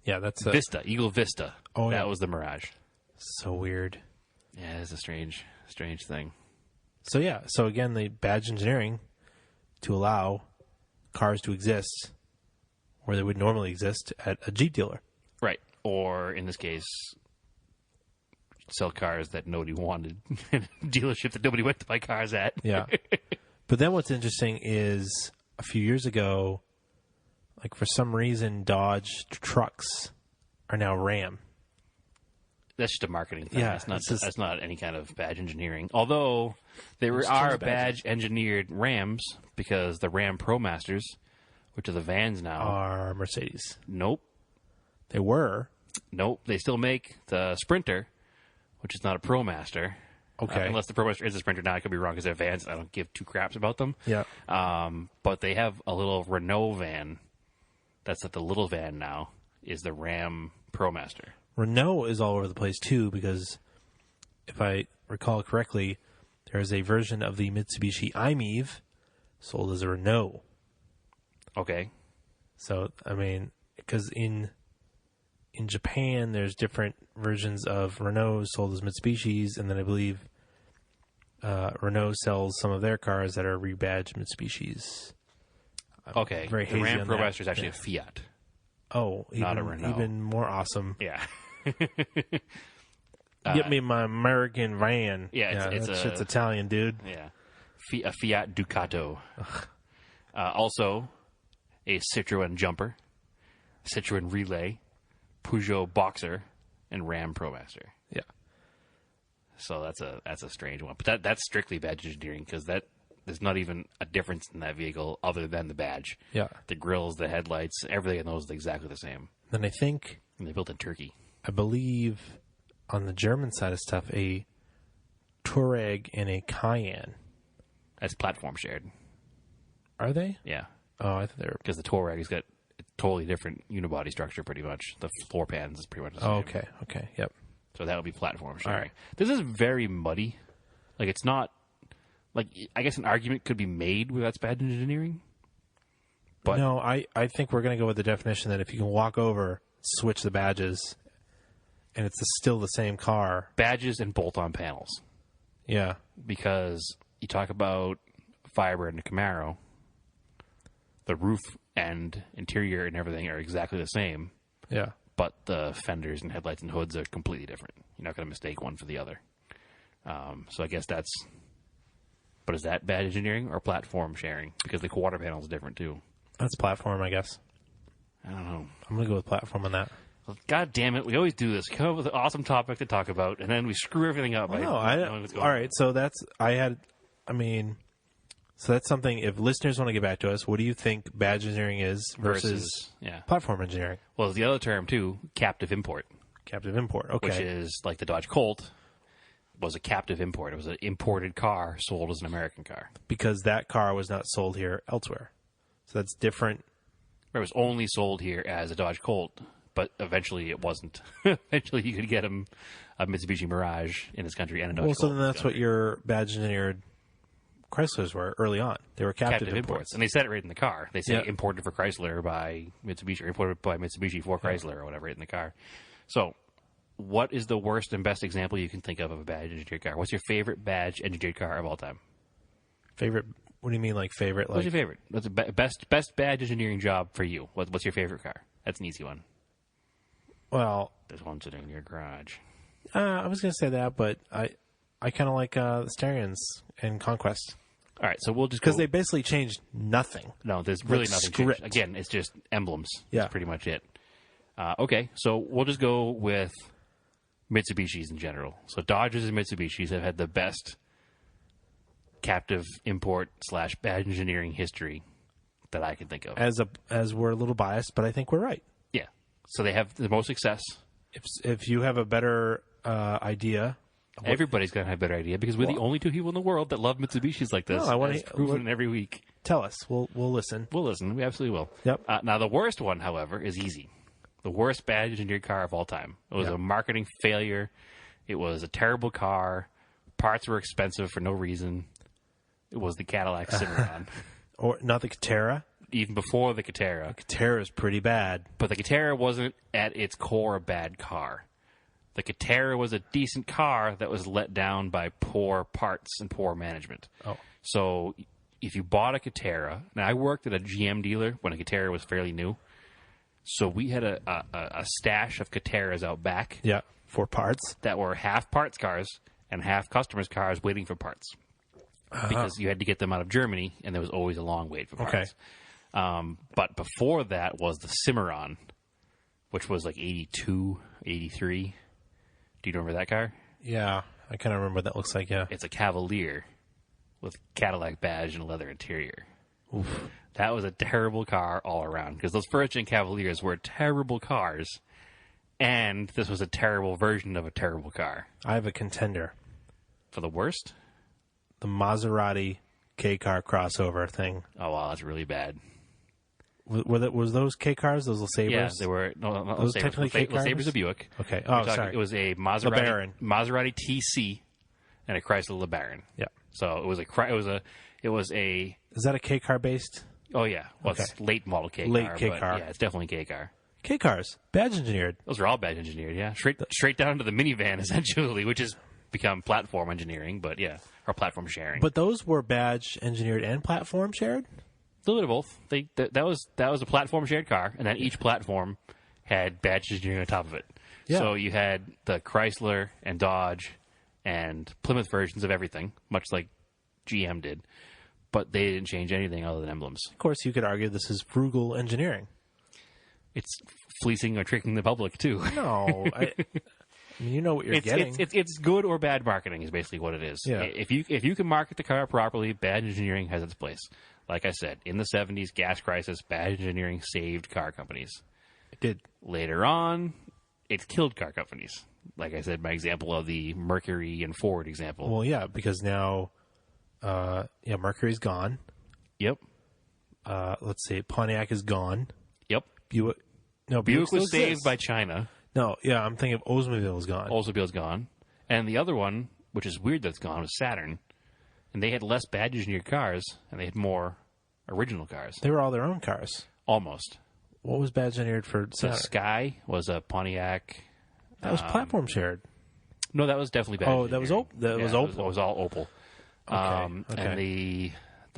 Yeah, that's Vista, Eagle Vista. Oh, yeah. That was the Mirage. so weird. Yeah, it's a strange thing. So yeah, so again, the badge engineering to allow cars to exist where they would normally exist at a Jeep dealer. Right. Or, in this case, sell cars that nobody wanted. Dealership that nobody went to buy cars at. Yeah. But then what's interesting is a few years ago, like for some reason, Dodge trucks are now Ram. That's just a marketing thing. Yeah, That's not any kind of badge engineering. Although there are badge engineered Rams because the Ram ProMasters, which are the vans now, Are Mercedes. Nope. They were. Nope. They still make the Sprinter, which is not a ProMaster. Okay. Unless the ProMaster is a Sprinter now. I could be wrong because they're vans. I don't give two craps about them. Yeah. But they have a little Renault van that's at the little van now is the Ram ProMaster. Renault is all over the place too because if I recall correctly, there is a version of the Mitsubishi i-MiEV sold as a Renault. Okay. So, I mean, because in Japan, there's different versions of Renault sold as Mitsubishis, and then I believe Renault sells some of their cars that are rebadged Mitsubishis. Okay. Very the hazy Ram on that. ProMaster is actually a Fiat. Oh, Not a Renault. Even more awesome. Yeah. Get me my American van. Yeah, it's that a- shit's Italian, dude. Yeah. A Fiat Ducato. Also, a Citroen Jumper, Citroen Relay, Peugeot Boxer, and Ram ProMaster. Yeah. So that's a strange one. But that's strictly badge engineering because there's not even a difference in that vehicle other than the badge. Yeah. The grills, the headlights, everything in those is exactly the same. Then I think, And they built in Turkey. I believe on the German side of stuff, a Touareg and a Cayenne. That's platform shared. Are they? Yeah. Oh, I thought they were. Because the Touareg has got a totally different unibody structure pretty much. The floor pans is pretty much the same. Oh, okay. Okay. Yep. So that would be platform sharing. All right. This is very muddy. Like, it's not Like, I guess an argument could be made where that's bad engineering. But no, I think we're going to go with the definition that if you can walk over, switch the badges, and it's still the same car. Badges and bolt-on panels. Yeah. Because you talk about Firebird and a Camaro, the roof and interior and everything are exactly the same. Yeah. But the fenders and headlights and hoods are completely different. You're not going to mistake one for the other. So I guess that's... But is that bad engineering or platform sharing? Because the quarter panel is different, too. That's platform, I guess. I don't know. I'm going to go with platform on that. Well, God damn it. We always do this. Come up with an awesome topic to talk about, and then we screw everything up. All right, so that's... So that's something, if listeners want to get back to us, what do you think badge engineering is versus platform engineering? Well, the other term, too, captive import. Captive import, okay. Which is like the Dodge Colt was a captive import. It was an imported car sold as an American car. Because that car was not sold here elsewhere. So that's different. It was only sold here as a Dodge Colt, but eventually it wasn't. Eventually you could get him a Mitsubishi Mirage in this country and a Dodge Colt. Well, so then that's what your badge engineered Chryslers were early on. They were captive imports. And they said it right in the car. They say imported for Chrysler by Mitsubishi, or imported by Mitsubishi for Chrysler or whatever, right in the car. So what is the worst and best example you can think of a badge engineered car? What's your favorite badge engineered car of all time? Favorite? What do you mean, like favorite? What's your favorite? What's the best badge engineering job for you? What's your favorite car? That's an easy one. Well, there's one sitting in your garage. I was going to say that, but I kind of like the Starions and Conquest. All right, so we'll just because they basically changed nothing. No, there's really nothing changed. Again, it's just emblems. Yeah, that's pretty much it. Okay, so we'll just go with Mitsubishis in general. So Dodges and Mitsubishis have had the best captive import / badge engineering history that I can think of. As we're a little biased, but I think we're right. Yeah. So they have the most success. If you have a better idea, everybody's gonna have a better idea because we're the only two people in the world that love Mitsubishis like this. No, I want to proven every week. Tell us. We'll listen. We'll listen. We absolutely will. Yep. Now the worst one, however, is easy. The worst badge engineered car of all time. It was a marketing failure. It was a terrible car. Parts were expensive for no reason. It was the Cadillac Cimarron. Or not the Catera? Even before the Catera. The Catera is pretty bad. But the Catera wasn't at its core a bad car. The Catera was a decent car that was let down by poor parts and poor management. Oh. So if you bought a Catera... Now, I worked at a GM dealer when a Catera was fairly new. So we had a stash of Cateras out back. Yeah, for parts. That were half parts cars and half customers' cars waiting for parts. Because you had to get them out of Germany, and there was always a long wait for parts. Okay. But before that was the Cimarron, which was like 82, 83. Do you remember that car? Yeah, I kind of remember what that looks like, yeah. It's a Cavalier with Cadillac badge and a leather interior. Oof. That was a terrible car all around, because those first-gen Cavaliers were terrible cars, and this was a terrible version of a terrible car. I have a contender. For the worst? The Maserati K-car crossover thing. Oh, wow, that's really bad. Was those K-cars, those LeSabres? Yeah, they were. No, not those LeSabres. technically K-cars? LeSabres a Buick. Okay. Oh, sorry. It was a Maserati TC and a Chrysler LeBaron. Yeah. So it was a. Is that a K-car based? Oh yeah. Well, okay. It's late model K-car. Late K-car. Yeah, it's definitely K-car. K-cars, badge engineered. Those are all badge engineered. Yeah, straight down to the minivan essentially, which has become platform engineering, but yeah, or platform sharing. But those were badge engineered and platform shared. A little bit of both. That was a platform shared car, and then each platform had badge engineering on top of it. Yeah. So you had the Chrysler and Dodge and Plymouth versions of everything, much like GM did, but they didn't change anything other than emblems. Of course, you could argue this is frugal engineering. It's fleecing or tricking the public too. No, I mean, you know what you're getting. It's good or bad marketing is basically what it is. Yeah. If you can market the car properly, badge engineering has its place. Like I said, in the 70s, gas crisis, badge engineering saved car companies. It did. Later on, it's killed car companies. Like I said, my example of the Mercury and Ford example. Well, yeah, because now, Mercury's gone. Yep. Let's see, Pontiac is gone. Yep. Buick was saved by China. No, yeah, I'm thinking of Oldsmobile is gone. Oldsmobile's gone. And the other one, which is weird that it's gone, was Saturn. And they had less badge engineered cars, and they had more original cars. They were all their own cars. Almost. What was badge engineered for The Center? Sky was a Pontiac. That was platform shared. No, that was definitely badge Oh, that was engineered. That was Opel. It was all Opel. Okay. And the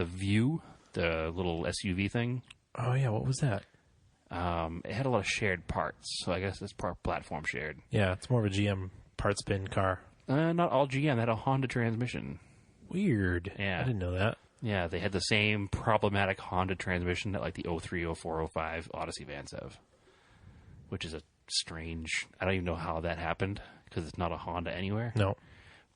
View, the little SUV thing. Oh yeah, what was that? It had a lot of shared parts, so I guess it's platform shared. Yeah, it's more of a GM parts bin car. Not all GM. They had a Honda transmission. Weird. Yeah. I didn't know that. Yeah, they had the same problematic Honda transmission that like the 03, 04, 05 Odyssey vans have, which is a strange. I don't even know how that happened because it's not a Honda anywhere. No.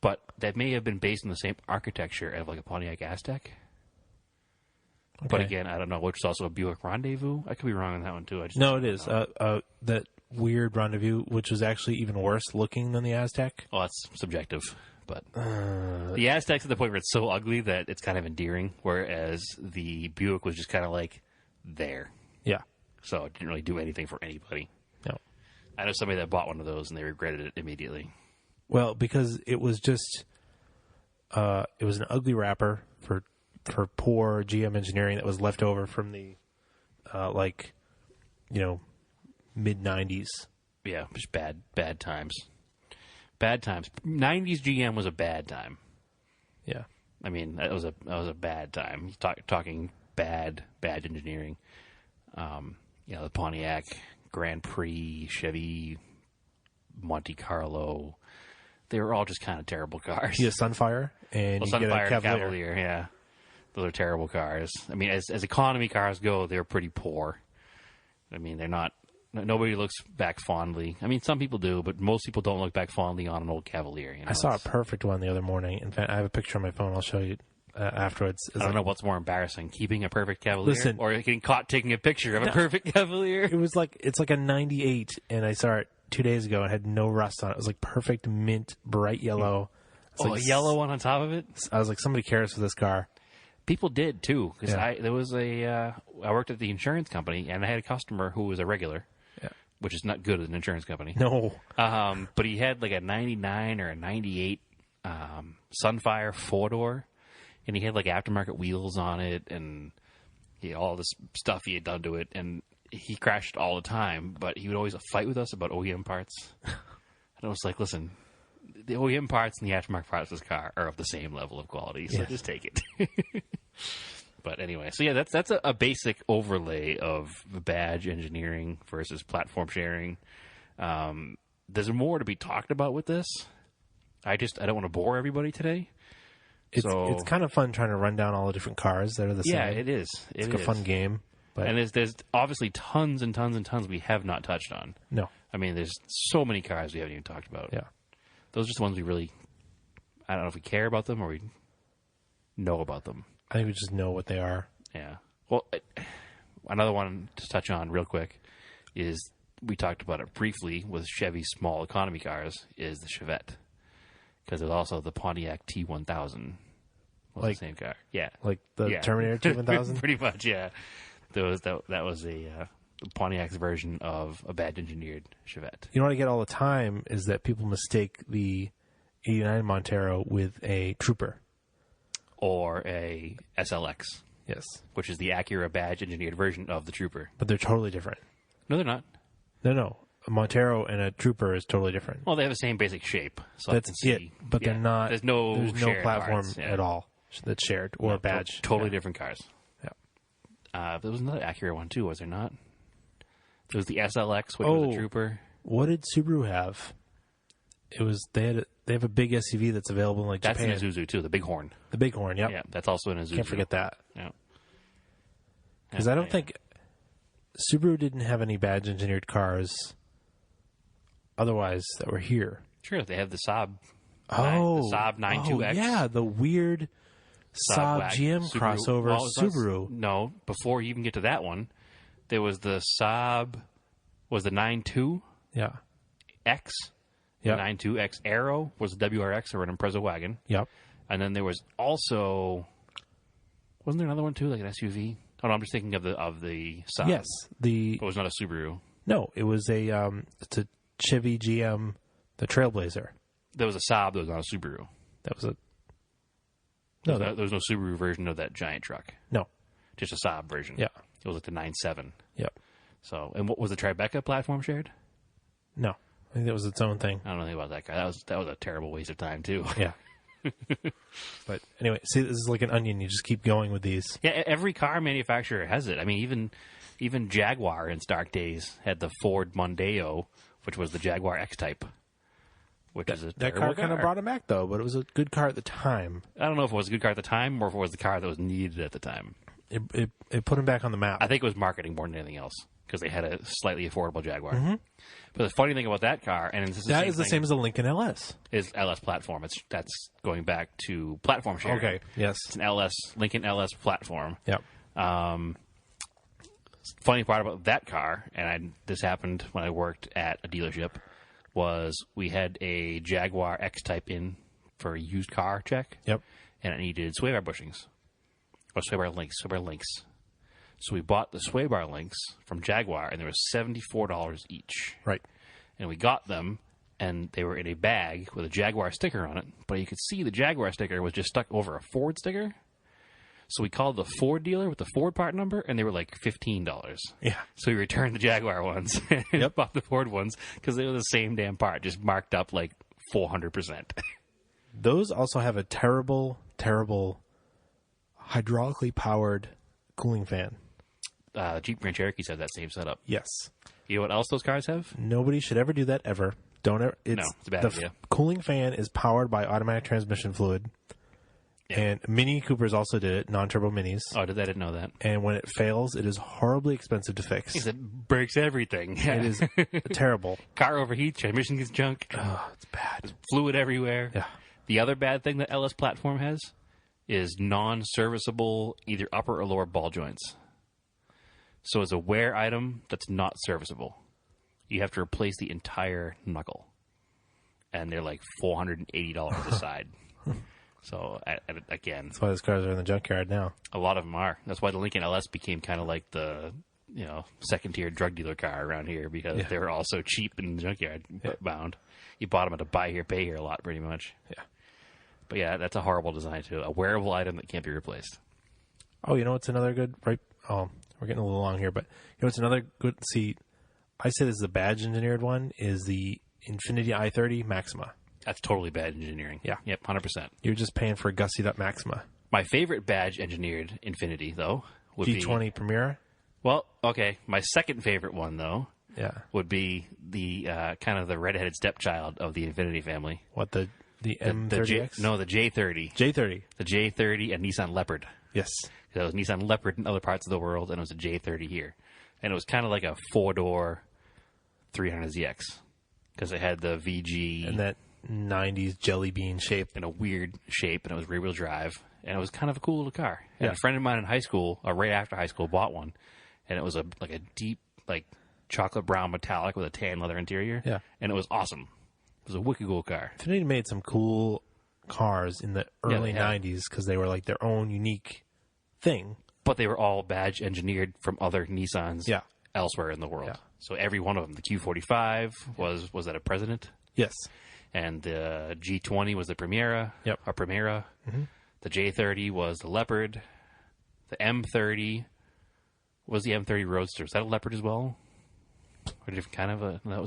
But that may have been based on the same architecture of like a Pontiac Aztek. Okay. But again, I don't know, which is also a Buick Rendezvous. I could be wrong on that one too. No, it is. That weird Rendezvous, which was actually even worse looking than the Aztek. Well, that's subjective. But the Aztek's at the point where it's so ugly that it's kind of endearing, whereas the Buick was just kind of like there. Yeah. So it didn't really do anything for anybody. No. I know somebody that bought one of those and they regretted it immediately. Well, because it was just, it was an ugly wrapper for poor GM engineering that was left over from the, mid 90s. Yeah, just bad times. Bad times. 90s GM was a bad time. Yeah. I mean, that was a bad time. Talking bad engineering. The Pontiac, Grand Prix, Chevy, Monte Carlo. They were all just kind of terrible cars. You get a Sunfire and you get a Sunfire, Cavalier. Yeah. Those are terrible cars. I mean, as economy cars go, they're pretty poor. I mean, they're not. Nobody looks back fondly. I mean, some people do, but most people don't look back fondly on an old Cavalier. You know? I saw a perfect one the other morning. In fact, I have a picture on my phone. I'll show you afterwards. I don't know what's more embarrassing, keeping a perfect Cavalier or getting caught taking a picture of a perfect Cavalier. It's like a 98, and I saw it 2 days ago and had no rust on it. It was like perfect mint, bright yellow. A yellow one on top of it? I was like, somebody cares for this car. People did, too, because I worked at the insurance company, and I had a customer who was a regular. Which is not good as an insurance company. No. But he had like a 99 or a 98 Sunfire 4-door, and he had like aftermarket wheels on it, and he had all this stuff he had done to it, and he crashed all the time, but he would always fight with us about OEM parts. And I was like, listen, the OEM parts and the aftermarket parts of this car are of the same level of quality, so just take it. But anyway, so yeah, that's a basic overlay of badge engineering versus platform sharing. There's more to be talked about with this. I don't want to bore everybody today. It's kind of fun trying to run down all the different cars that are the same. Yeah, it is. It's like a fun game. But and there's obviously tons and tons and tons we have not touched on. No. I mean, there's so many cars we haven't even talked about. Yeah. Those are just the ones we really, I don't know if we care about them or we know about them. I think we just know what they are. Yeah. Well, another one to touch on real quick is we talked about it briefly with Chevy's small economy cars is the Chevette. Because there's also the Pontiac T1000. The same car. Yeah. Like the Terminator T1000? Pretty much, yeah. That was a Pontiac's version of a bad engineered Chevette. You know what I get all the time is that people mistake the 89 Montero with a Trooper. Or a SLX. Yes. Which is the Acura badge engineered version of the Trooper. But they're totally different. No, they're not. No. A Montero and a Trooper is totally different. Well, they have the same basic shape. So that's I can see, it. But they're not. There's no platform parts, at all that's shared or a badge. Totally different cars. Yeah. There was another Acura one too, was there not? There was the SLX, which was a Trooper. What did Subaru have? It was they have a big SUV that's available in like Japan. That's an Isuzu too, the Bighorn. The Bighorn, yep. Yeah, that's also an Isuzu. Can't forget that. Yeah. Because I don't think Subaru didn't have any badge engineered cars otherwise that were here. Sure, they have the Saab. The Saab 92X. Yeah, the weird Saab GM crossover Subaru. No, before you even get to that one, there was the Saab, was the 92? Yeah. X. Yep. 92X Aero was the WRX or an Impreza wagon. Yep. And then there was also, wasn't there another one too, like an SUV? Oh no, I'm just thinking of the Saab. Yes, But it was not a Subaru. No, it was it's a Chevy GM, the Trailblazer. There was a Saab that was not a Subaru. That was a. No, There was no Subaru version of that giant truck. No. Just a Saab version. Yeah. It was like the 9.7. Yep. So, and what was the Tribeca platform shared? No. I think that was its own thing. I don't know anything about that guy. That was a terrible waste of time too. Yeah. But anyway, see, this is like an onion. You just keep going with these. Yeah, every car manufacturer has it. I mean, even Jaguar in its dark days had the Ford Mondeo, which was the Jaguar X-Type, which is a That car kind of brought him back, though, but it was a good car at the time. I don't know if it was a good car at the time or if it was the car that was needed at the time. It put him back on the map. I think it was marketing more than anything else because they had a slightly affordable Jaguar. Mm-hmm. But the funny thing about that car, and this is the same as the Lincoln LS. Is LS platform. That's going back to platform sharing. Okay, yes. It's an Lincoln LS platform. Yep. Funny part about that car, and this happened when I worked at a dealership, was we had a Jaguar X-Type in for a used car check. Yep. And it needed sway bar bushings. Or sway bar links. So we bought the sway bar links from Jaguar, and they were $74 each. Right. And we got them, and they were in a bag with a Jaguar sticker on it, but you could see the Jaguar sticker was just stuck over a Ford sticker. So we called the Ford dealer with the Ford part number, and they were like $15. Yeah. So we returned the Jaguar ones and bought the Ford ones because they were the same damn part, just marked up like 400%. Those also have a terrible, terrible hydraulically powered cooling fan. Jeep Grand Cherokees have that same setup. Yes. You know what else those cars have? Nobody should ever do that ever. Don't ever. No, it's a bad idea. Cooling fan is powered by automatic transmission fluid. Yeah. And Mini Coopers also did it, non-turbo Minis. Oh, I didn't know that. And when it fails, it is horribly expensive to fix. It breaks everything. It is terrible. Car overheats, transmission gets junk. Oh, it's bad. There's fluid everywhere. Yeah. The other bad thing that LS platform has is non-serviceable either upper or lower ball joints. So it's a wear item that's not serviceable. You have to replace the entire knuckle. And they're like $480 a side. So, again... That's why those cars are in the junkyard now. A lot of them are. That's why the Lincoln LS became kind of like the, second-tier drug dealer car around here because they were all so cheap in the junkyard bound. You bought them at a buy here, pay here a lot, pretty much. Yeah. But yeah, that's a horrible design, too. A wearable item that can't be replaced. Oh, you know what's another good... we're getting a little long here, but you know what's another good... See, I say this is a badge-engineered one, is the Infiniti i30 Maxima. That's totally bad engineering. Yeah. Yep, 100%. You're just paying for a gussied-up Maxima. My favorite badge-engineered Infiniti, though, would be... G20 Primera? Well, okay. My second favorite one, though, would be the kind of the redheaded stepchild of the Infiniti family. What, the M30X? No, the J30. J30. The J30 and Nissan Leopard. Yes. It was Nissan Leopard in other parts of the world, and it was a J30 here. And it was kind of like a four-door 300ZX because it had the VG... And that 90s jelly bean shape. In a weird shape, and it was rear-wheel drive. And it was kind of a cool little car. And a friend of mine in high school, or right after high school, bought one. And it was a deep, chocolate brown metallic with a tan leather interior. Yeah. And it was awesome. It was a wicked cool car. Infiniti made some cool cars in the early 90s because they were like their own unique thing. But they were all badge engineered from other Nissans elsewhere in the world. Yeah. So every one of them, the Q45 was that a President? Yes. And the G20 was the Primera. Yep. Or Primera. Mm-hmm. The J30 was the Leopard. The M30 was the M30 Roadster. Was that a Leopard as well? Or different kind of a... That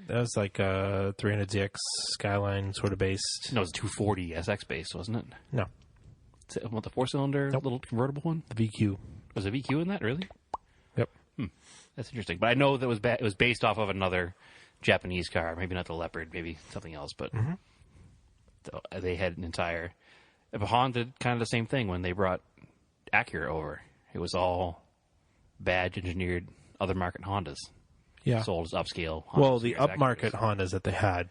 was like a 300ZX Skyline sort of based. No, it was a 240 SX based, wasn't it? No. What, the four-cylinder little convertible one? The VQ. Was a VQ in that, really? Yep. That's interesting. But I know that it was based off of another Japanese car. Maybe not the Leopard, maybe something else. But they had an entire... Honda did kind of the same thing when they brought Acura over. It was all badge-engineered other market Hondas. Yeah. Sold as upscale Hondas. Well, the upmarket Hondas that they had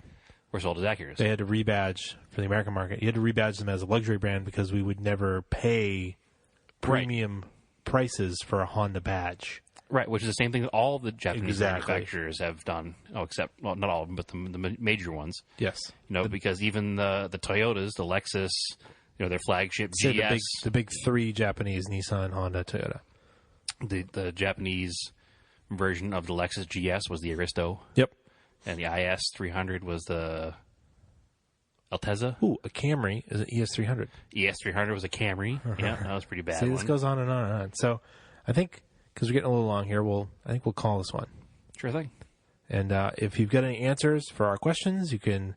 were sold as Acuras. They had to rebadge for the American market. You had to rebadge them as a luxury brand because we would never pay premium prices for a Honda badge. Right, which is the same thing that all the Japanese manufacturers have done. Oh, except, well, not all of them, but the major ones. Yes. Because even the Toyotas, the Lexus, their flagship GS. The big three Japanese, Nissan, Honda, Toyota. The Japanese version of the Lexus GS was the Aristo. Yep. And the IS 300 was the Altezza. Ooh, a Camry is an ES300. ES300 was a Camry. Yeah, that was pretty bad. See, this goes on and on and on. So I think, because we're getting a little long here, I think we'll call this one. Sure thing. And if you've got any answers for our questions, you can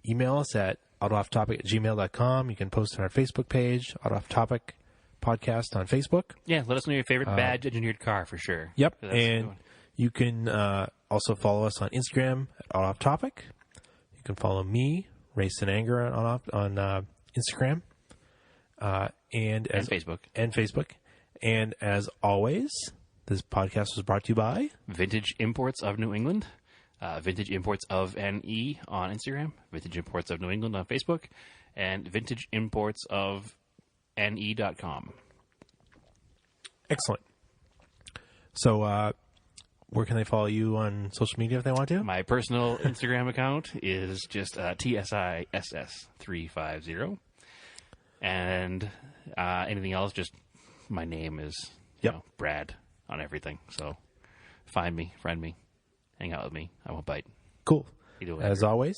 email us at autofftopic@gmail.com. You can post on our Facebook page, Auto Off Topic Podcast on Facebook. Yeah, let us know your favorite badge engineered car for sure. Yep. And you can also follow us on Instagram at Auto Off Topic. You can follow me, Race and Anger, on Instagram. And Facebook. And Facebook. And as always, this podcast was brought to you by Vintage Imports of New England, Vintage Imports of NE on Instagram, Vintage Imports of New England on Facebook, and Vintage Imports of NE.com. Excellent. So, where can they follow you on social media if they want to? My personal Instagram account is just TSISS350. And anything else, just my name is Brad on everything. So find me, friend me, hang out with me. I won't bite. Cool. You do As always,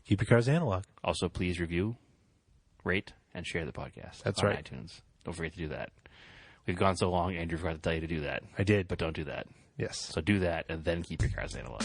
keep your cars analog. Also, please review, rate, and share the podcast. That's on right. iTunes. Don't forget to do that. We've gone so long, Andrew forgot to tell you to do that. I did. But don't do that. Yes. So do that, and then keep your cars analog.